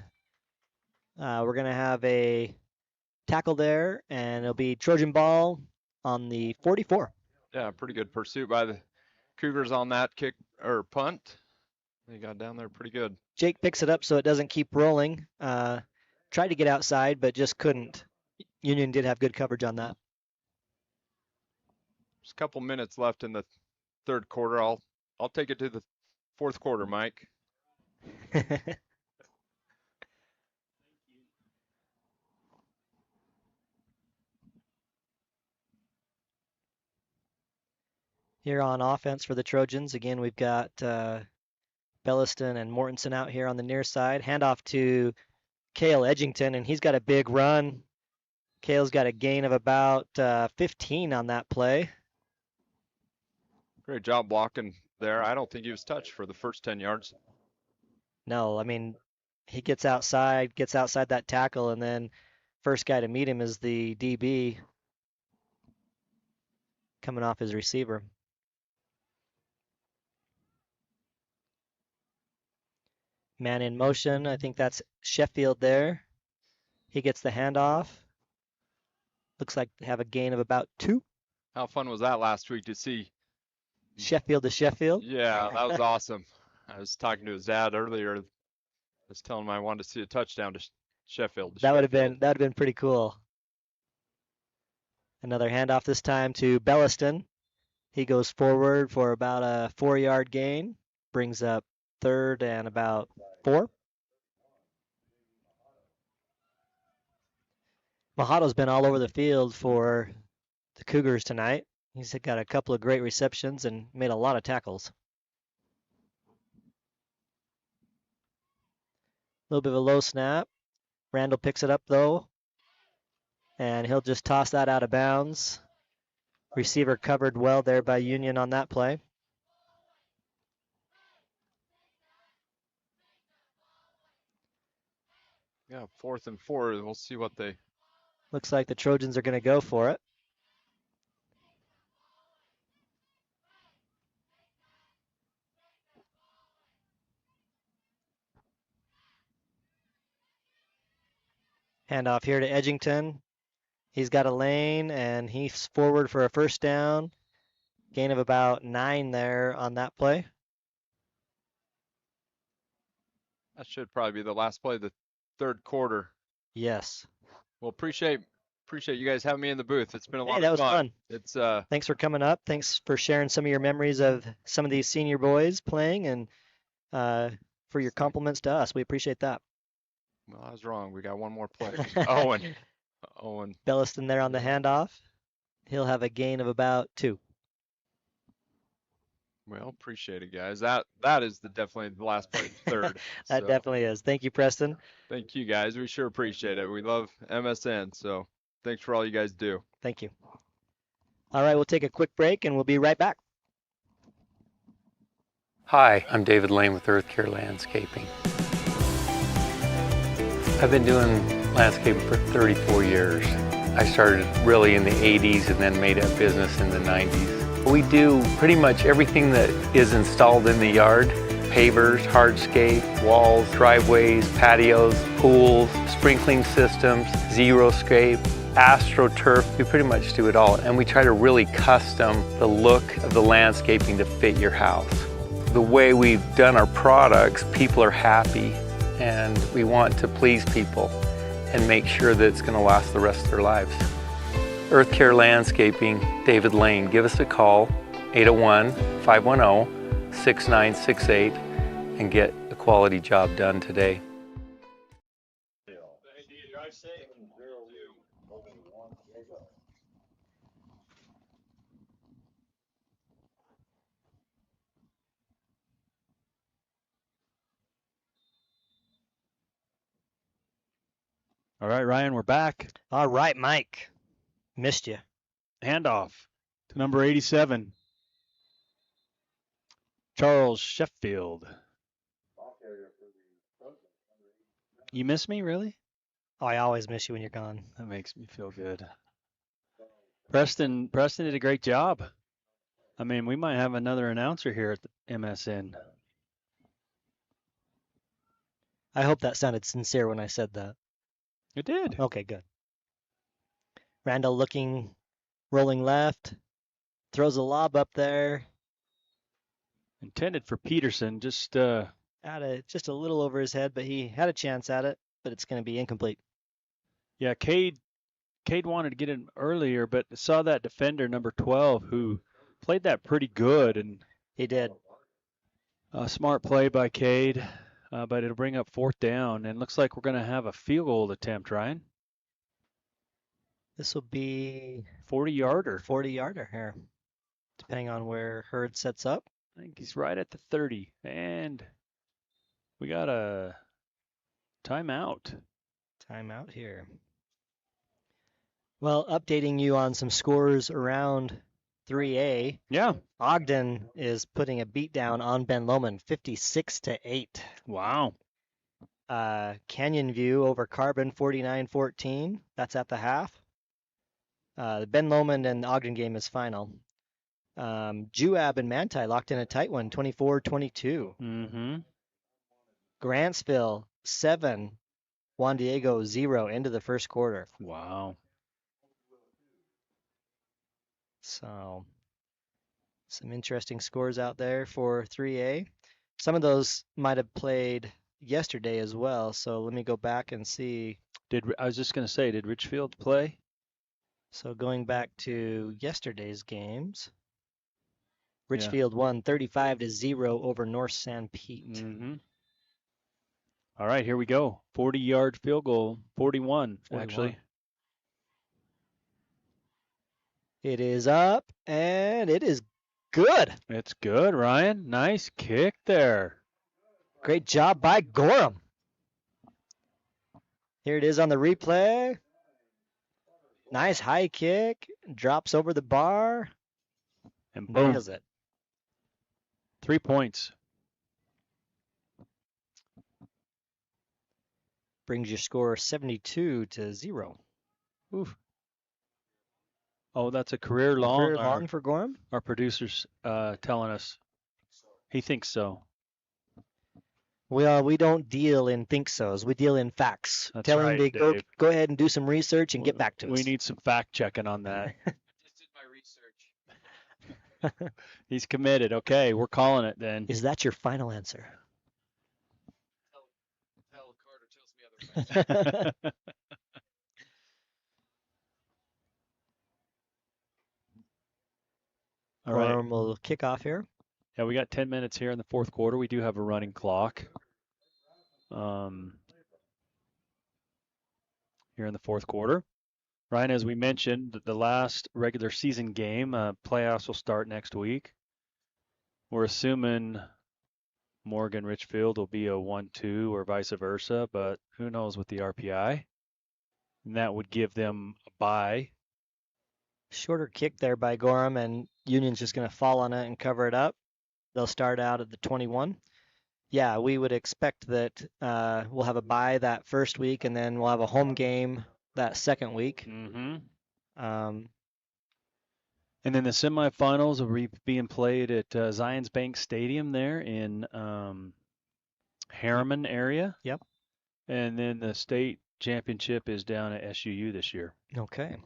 we're going to have a tackle there, and it'll be Trojan ball on the 44. Yeah, pretty good pursuit by the Cougars on that kick or punt. They got down there pretty good. Jake picks it up so it doesn't keep rolling. Tried to get outside, but just couldn't. Union did have good coverage on that. There's a couple minutes left in the 3rd quarter. I'll take it to the 4th quarter, Mike. Here on offense for the Trojans, again, we've got Belliston and Mortensen out here on the near side. Handoff to Cale Edgington, and he's got a big run. Cale's got a gain of about 15 on that play. Great job blocking there. I don't think he was touched for the first 10 yards. No, I mean, he gets outside that tackle, and then first guy to meet him is the DB coming off his receiver. Man in motion, I think that's Sheffield there. He gets the handoff. Looks like they have a gain of about 2. How fun was that last week to see? Sheffield to Sheffield. Yeah, that was awesome. I was talking to his dad earlier. I was telling him I wanted to see a touchdown to Sheffield. That would have been pretty cool. Another handoff this time to Belliston. He goes forward for about a 4-yard gain. Brings up 3rd and about 4. Mahado's been all over the field for the Cougars tonight. He's got a couple of great receptions and made a lot of tackles. A little bit of a low snap. Randall picks it up though, and he'll just toss that out of bounds. Receiver covered well there by Union on that play. Yeah, 4th and 4. We'll see what they... Looks like the Trojans are going to go for it. Handoff here to Edgington. He's got a lane, and he's forward for a first down. Gain of about 9 there on that play. That should probably be the last play of the third quarter. Yes. Well, appreciate you guys having me in the booth. It's been a Hey, lot that of was fun. fun. It's Thanks for coming up. Thanks for sharing some of your memories of some of these senior boys playing, and for your compliments to us. We appreciate that. Well, I was wrong. We got one more play. Owen. Belliston there on the handoff. He'll have a gain of about 2. Well, appreciate it, guys. That is definitely the last play, third. That definitely is. Thank you, Preston. Thank you, guys. We sure appreciate it. We love MSN, so thanks for all you guys do. Thank you. All right, we'll take a quick break, and we'll be right back. Hi, I'm David Lane with Earth Care Landscaping. I've been doing landscaping for 34 years. I started really in the 80s and then made a business in the 90s. We do pretty much everything that is installed in the yard: pavers, hardscape, walls, driveways, patios, pools, sprinkling systems, xeriscape, AstroTurf. We pretty much do it all, and we try to really custom the look of the landscaping to fit your house. The way we've done our products, people are happy, and we want to please people and make sure that it's going to last the rest of their lives. Earth Care Landscaping, David Lane. Give us a call, 801-510-6968, and get a quality job done today. All right, Ryan, we're back. All right, Mike. Missed you. Handoff to number 87, Charles Sheffield. You miss me, really? Oh, I always miss you when you're gone. That makes me feel good. Preston did a great job. I mean, we might have another announcer here at the MSN. I hope that sounded sincere when I said that. It did. Okay, good. Randall looking, rolling left, throws a lob up there. Intended for Peterson, just just a little over his head, but he had a chance at it, but it's going to be incomplete. Yeah, Cade wanted to get him earlier, but saw that defender, number 12, who played that pretty good. And he did. A smart play by Cade, but it'll bring up 4th down, and looks like we're going to have a field goal attempt, Ryan. This will be 40-yarder. 40-yarder here, depending on where Hurd sets up. I think he's right at the 30, and we got a timeout. Timeout here. Well, updating you on some scores around 3A. Yeah. Ogden is putting a beat down on Ben Lomond, 56-8. Wow. Canyon View over Carbon, 49-14. That's at the half. The Ben Lomond and Ogden game is final. Juab and Manti locked in a tight one, 24-22. Mm-hmm. Grantsville, 7. Juan Diego, 0 into the first quarter. Wow. So, some interesting scores out there for 3A. Some of those might have played yesterday as well, so let me go back and see. I was just going to say, did Richfield play? So going back to yesterday's games, Richfield won 35-0 over North San Pete. Mm-hmm. All right, here we go. 40-yard field goal, 41 actually. It is up, and it is good. It's good, Ryan. Nice kick there. Great job by Gorham. Here it is on the replay. Nice high kick. Drops over the bar. And boom. Nails it. 3 points. Brings your score 72-0. Oof. Oh, that's a career long. Career long for Gorham? Our producer's telling us. He thinks so. Well, we don't deal in think-sos. We deal in facts. That's Tell right, him to Dave. go ahead and do some research and get back to us. We need some fact checking on that. Just did my research. He's committed. Okay, we're calling it then. Is that your final answer? All right. Gorham will kick off here. Yeah, we got 10 minutes here in the fourth quarter. We do have a running clock. Here in the fourth quarter. Ryan, as we mentioned, the last regular season game, playoffs will start next week. We're assuming Morgan Richfield will be a 1-2 or vice versa, but who knows with the RPI. And that would give them a bye. Shorter kick there by Gorham, and Union's just going to fall on it and cover it up. They'll start out at the 21. Yeah, we would expect that we'll have a bye that first week, and then we'll have a home game that second week. And then the semifinals will be being played at Zions Bank Stadium there in Harriman area. Yep. And then the state championship is down at SUU this year. Okay.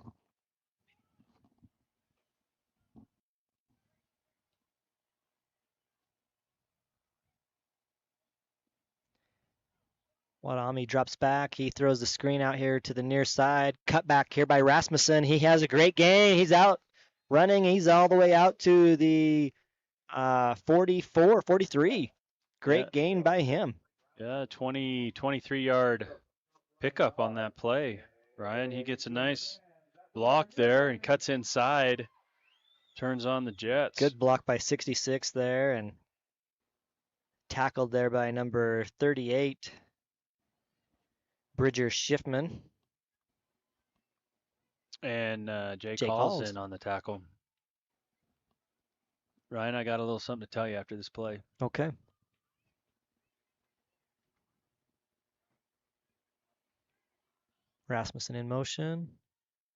Wadami drops back. He throws the screen out here to the near side. Cut back here by Rasmussen. He has a great gain. He's out running. He's all the way out to the 44, 43. Great gain by him. Yeah, 23-yard pickup on that play. Ryan, he gets a nice block there and cuts inside, turns on the Jets. Good block by 66 there, and tackled there by number 38, Bridger Schiffman. And Jake Halls Hall's in on the tackle. Ryan, I got a little something to tell you after this play. Okay. Rasmussen in motion.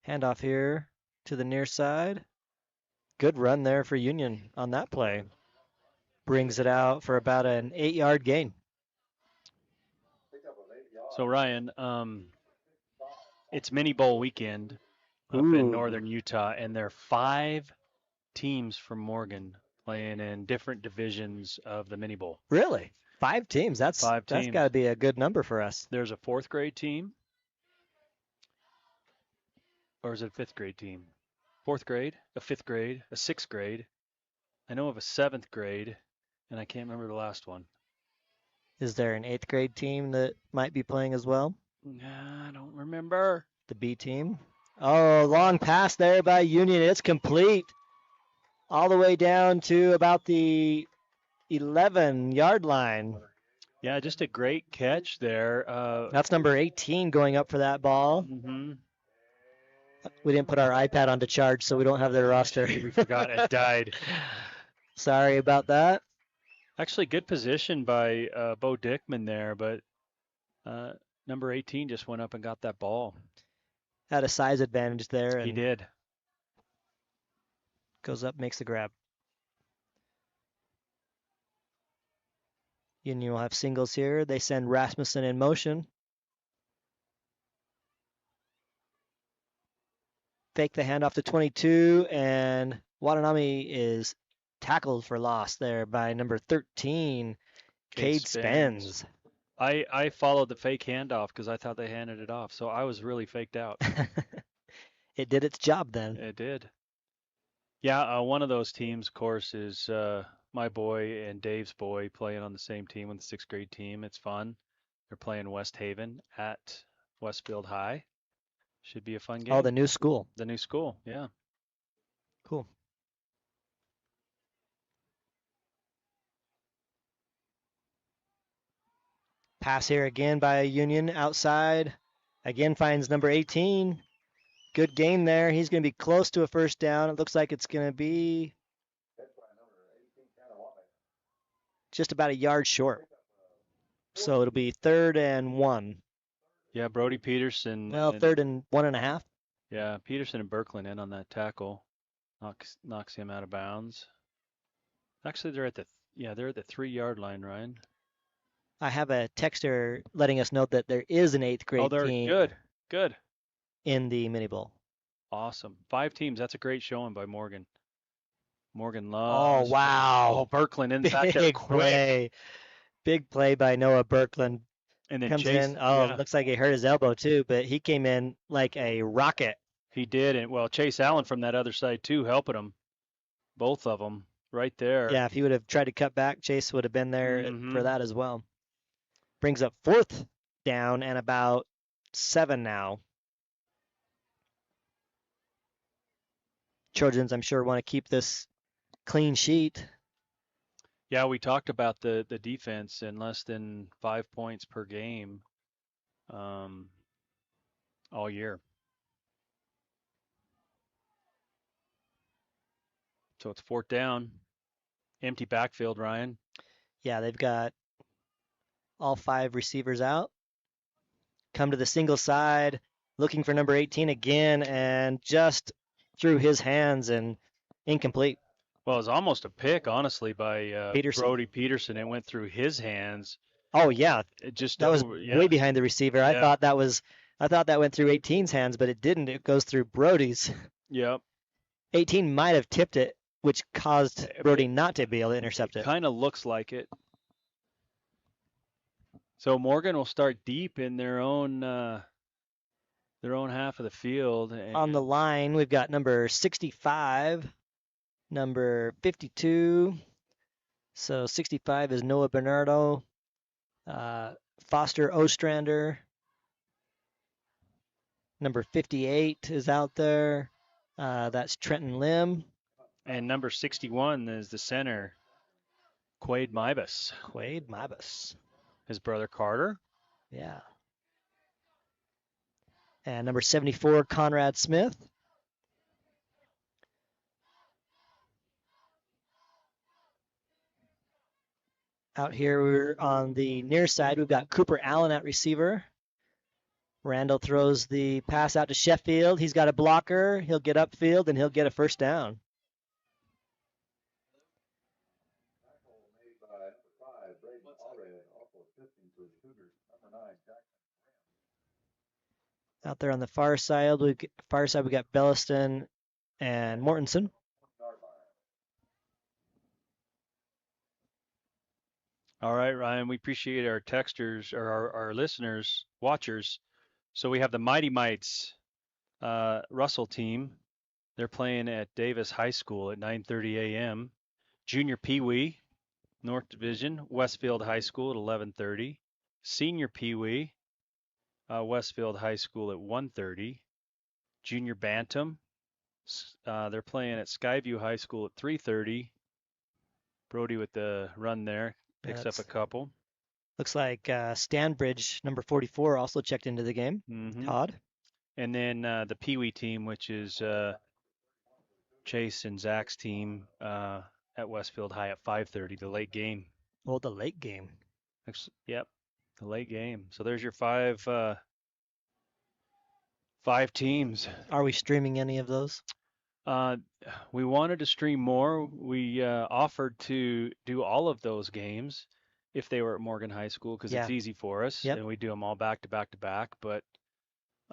Handoff here to the near side. Good run there for Union on that play. Brings it out for about an 8-yard gain. So Ryan, it's mini bowl weekend up in northern Utah, and there are 5 teams from Morgan playing in different divisions of the mini bowl. Really? 5 teams? That's got to be a good number for us. There's a 4th grade team. Or is it a 5th grade team? 4th grade, a 5th grade, a 6th grade. I know of a 7th grade, and I can't remember the last one. Is there an 8th grade team that might be playing as well? I don't remember. The B team. Oh, long pass there by Union. It's complete. All the way down to about the 11-yard line. Yeah, just a great catch there. That's number 18 going up for that ball. We didn't put our iPad on to charge, so we don't have their roster. We forgot it died. Sorry about that. Actually, good position by Bo Dickman there, but number 18 just went up and got that ball. Had a size advantage there. And he did. Goes up, makes the grab. Union will have singles here. They send Rasmussen in motion. Fake the handoff to 22, and Watanami is tackled for loss there by number 13, Cade Spence. I followed the fake handoff because I thought they handed it off, so I was really faked out. It did its job then. It did. Yeah, one of those teams, of course, is my boy and Dave's boy playing on the same team with the 6th grade team. It's fun. They're playing West Haven at Westfield High. Should be a fun game. Oh, the new school. The new school, yeah. Cool. Pass here again by Union outside. Again finds number 18. Good gain there. He's going to be close to a first down. It looks like it's going to be just about a yard short. So it'll be 3rd and 1. Yeah, Brody Peterson. Well, 3rd and 1.5. Yeah, Peterson and Berkland in on that tackle. Knocks him out of bounds. Actually, they're at the 3-yard line, Ryan. I have a texter letting us know that there is an 8th grade team. Good. In the mini bowl. Awesome. 5 teams. That's a great showing by Morgan. Morgan loves. Oh, wow. Oh, Berkland inside there quick. Big play by Noah Berkland. And then comes Chase, in. Oh, yeah, looks like he hurt his elbow too, but he came in like a rocket. he did. And well, Chase Allen from that other side too, helping him. Both of them right there. Yeah, if he would have tried to cut back, Chase would have been there for Mhm. that as well. Brings up 4th down and about 7 now. Trojans, I'm sure, want to keep this clean sheet. Yeah, we talked about the defense and less than 5 points per game all year. So it's 4th down. Empty backfield, Ryan. Yeah, they've got all 5 receivers out. Come to the single side, looking for number 18 again, and just through his hands and incomplete. Well, it was almost a pick, honestly, by Peterson. Brody Peterson. It went through his hands. Oh yeah, It just that was yeah. way behind the receiver. I Yeah. thought that went through 18's hands, but it didn't. It goes through Brody's. Yep. 18 might have tipped it, which caused Brody not to be able to intercept it. Kind of looks like it. So Morgan will start deep in their own half of the field. On the line, we've got number 65, number 52. So 65 is Noah Bernardo, Foster Ostrander. Number 58 is out there. That's Trenton Lim. And number 61 is the center, Quade Mibus. Quade Mibus. His brother Carter. Yeah. And number 74, Conrad Smith. Out here, we're on the near side. We've got Cooper Allen at receiver. Randall throws the pass out to Sheffield. He's got a blocker. He'll get upfield, and he'll get a first down. Out there on the far side, we got Belliston and Mortensen. All right, Ryan, we appreciate our texters or our listeners, watchers. So we have the Mighty Mites Russell team. They're playing at Davis High School at 9:30 a.m. Junior Pee Wee, North Division, Westfield High School at 11:30. Senior Pee Wee, Westfield High School at 1:30. Junior Bantam, they're playing at Skyview High School at 3:30. Brody with the run there, picks up a couple. Looks like Stanbridge, number 44, also checked into the game. Mm-hmm. Todd. And then the Pee Wee team, which is Chase and Zach's team at Westfield High at 5:30, the late game. Oh, the late game. Yep, the late game. So there's your five teams. Are we streaming any of those? We wanted to stream more. We offered to do all of those games if they were at Morgan High School because it's easy for us, and we do them all back to back to back. But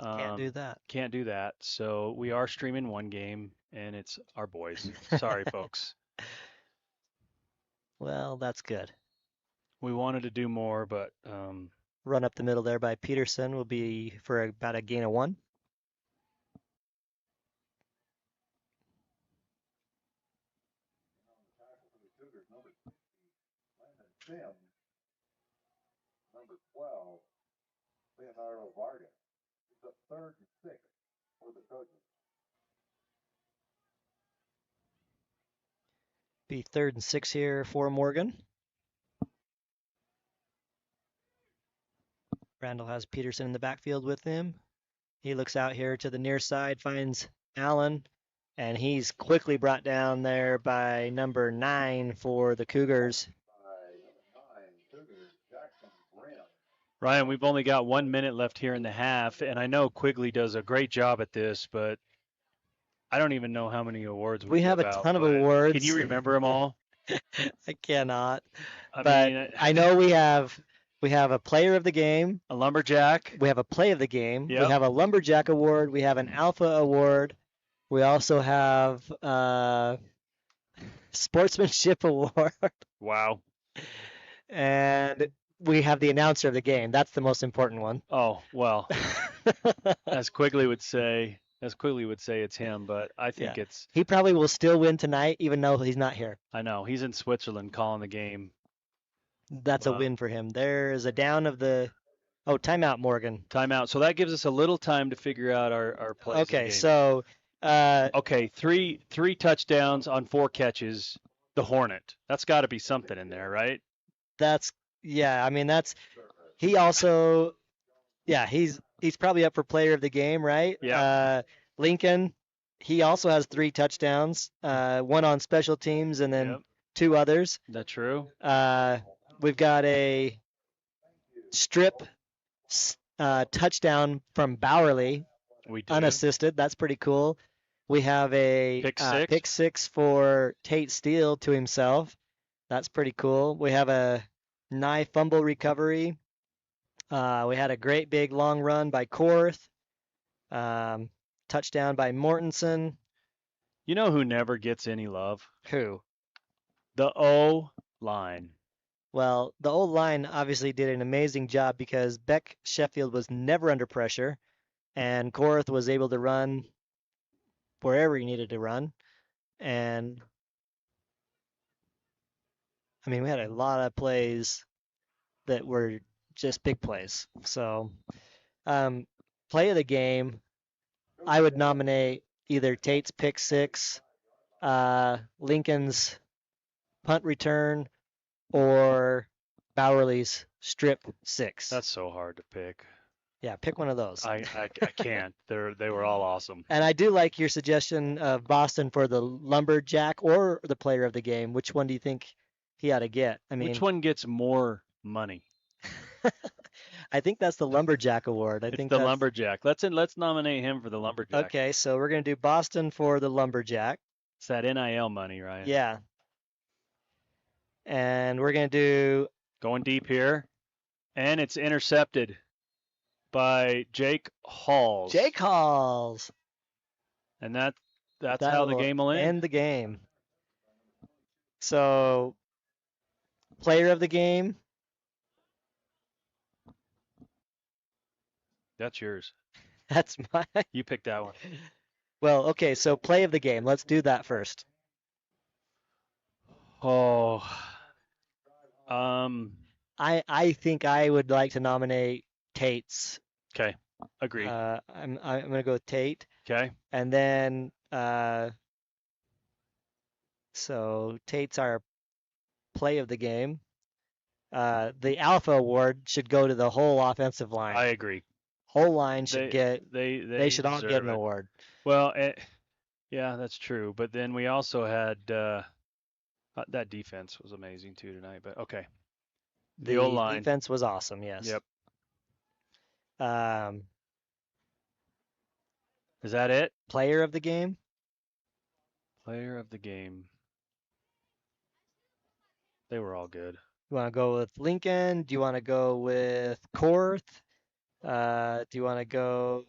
can't do that. Can't do that. So we are streaming one game, and it's our boys. Sorry, folks. Well, that's good. We wanted to do more, but run up the middle there by Peterson will be for about a gain of 1. Number 12, Leonardo Vargas. It's a 3rd and 6 for the Trojans. Be 3rd and 6 here for Morgan. Randall has Peterson in the backfield with him. He looks out here to the near side, finds Allen, and he's quickly brought down there by number 9 for the Cougars. Ryan, we've only got 1 minute left here in the half, and I know Quigley does a great job at this, but I don't even know how many awards we have a ton of awards. Can you remember them all? I cannot. I know we have a player of the game, a lumberjack. We have a play of the game. Yep. We have a lumberjack award. We have an alpha award. We also have sportsmanship award. Wow. And we have the announcer of the game. That's the most important one. Oh, well, as Quigley would say, it's him, but I think it's. He probably will still win tonight, even though he's not here. I know he's in Switzerland calling the game. That's a win for him. There's a down of the. Oh, timeout, Morgan. Timeout. So that gives us a little time to figure out our plays. Okay, so. Okay, three touchdowns on 4 catches. The Hornet. That's got to be something in there, right? I mean, he also, he's probably up for player of the game, right? Yeah. Lincoln, he also has 3 touchdowns, 1 on special teams and then 2 others. That's true. We've got a strip touchdown from Bowerly, we do. unassisted. That's pretty cool. We have a pick six for Tate Steele to himself. That's pretty cool. We have a nigh fumble recovery. We had a great big long run by Korth. Touchdown by Mortensen. You know who never gets any love? Who? The O-line. Well, the O-line obviously did an amazing job because Beck Sheffield was never under pressure, and Korth was able to run wherever he needed to run. And I mean, we had a lot of plays that were just big plays. So, play of the game, I would nominate either Tate's pick 6, Lincoln's punt return, or Bowerly's strip 6. That's so hard to pick. Yeah, pick one of those. I can't. They were all awesome. And I do like your suggestion of Boston for the lumberjack or the player of the game. Which one do you think he ought to get? I mean, which one gets more money? I think that's the lumberjack award. I think the lumberjack. Let's nominate him for the lumberjack. Okay, so we're gonna do Boston for the lumberjack. It's that NIL money, right? Yeah. And we're gonna do going deep here, and it's intercepted by Jake Halls. Jake Halls. And that's how the game will end. End the game. So, player of the game. That's yours. That's mine. You picked that one. Well, okay, so play of the game. Let's do that first. Oh. I think I would like to nominate Tate's. Okay. Agree. I'm gonna go with Tate. Okay. And then so Tate's our play of the game. The Alpha Award should go to the whole offensive line. I agree. Whole line should they should all get an award. Well, yeah, that's true. But then we also had that defense was amazing too tonight. But okay, the O-line defense was awesome. Yes. Yep. Is that it? Player of the game? Player of the game. They were all good. You want to go with Lincoln? Do you want to go with Korth? Do you want to go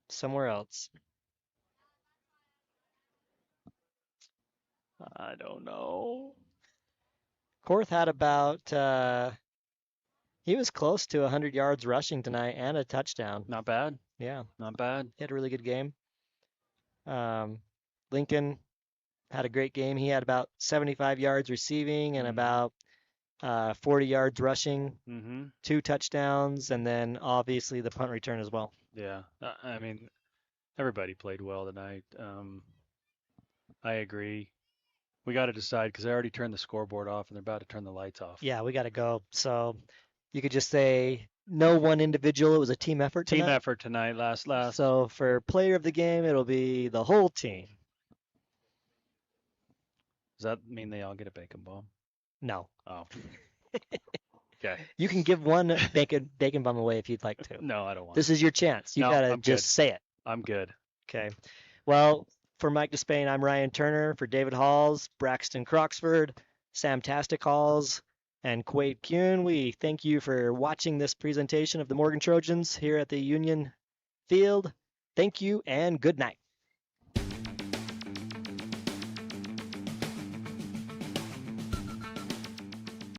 somewhere else? I don't know. Korth had about he was close to 100 yards rushing tonight and a touchdown. Not bad. Yeah. Not bad. He had a really good game. Lincoln had a great game. He had about 75 yards receiving and about 40 yards rushing, 2 touchdowns, and then obviously the punt return as well. Yeah. I mean, everybody played well tonight. I agree. We got to decide because I already turned the scoreboard off and they're about to turn the lights off. Yeah, we got to go. So you could just say no one individual. It was a team effort tonight. Team effort tonight, last. So for player of the game, it'll be the whole team. Does that mean they all get a bacon bomb? No. Oh. Okay. You can give one bacon bomb away if you'd like to. No, I don't want This is your chance. You got to just say it. I'm good. Okay. Well, for Mike Despain, I'm Ryan Turner. For David Halls, Braxton Croxford, Sam Tastic Halls, and Quade Kuhn, we thank you for watching this presentation of the Morgan Trojans here at the Union Field. Thank you and good night.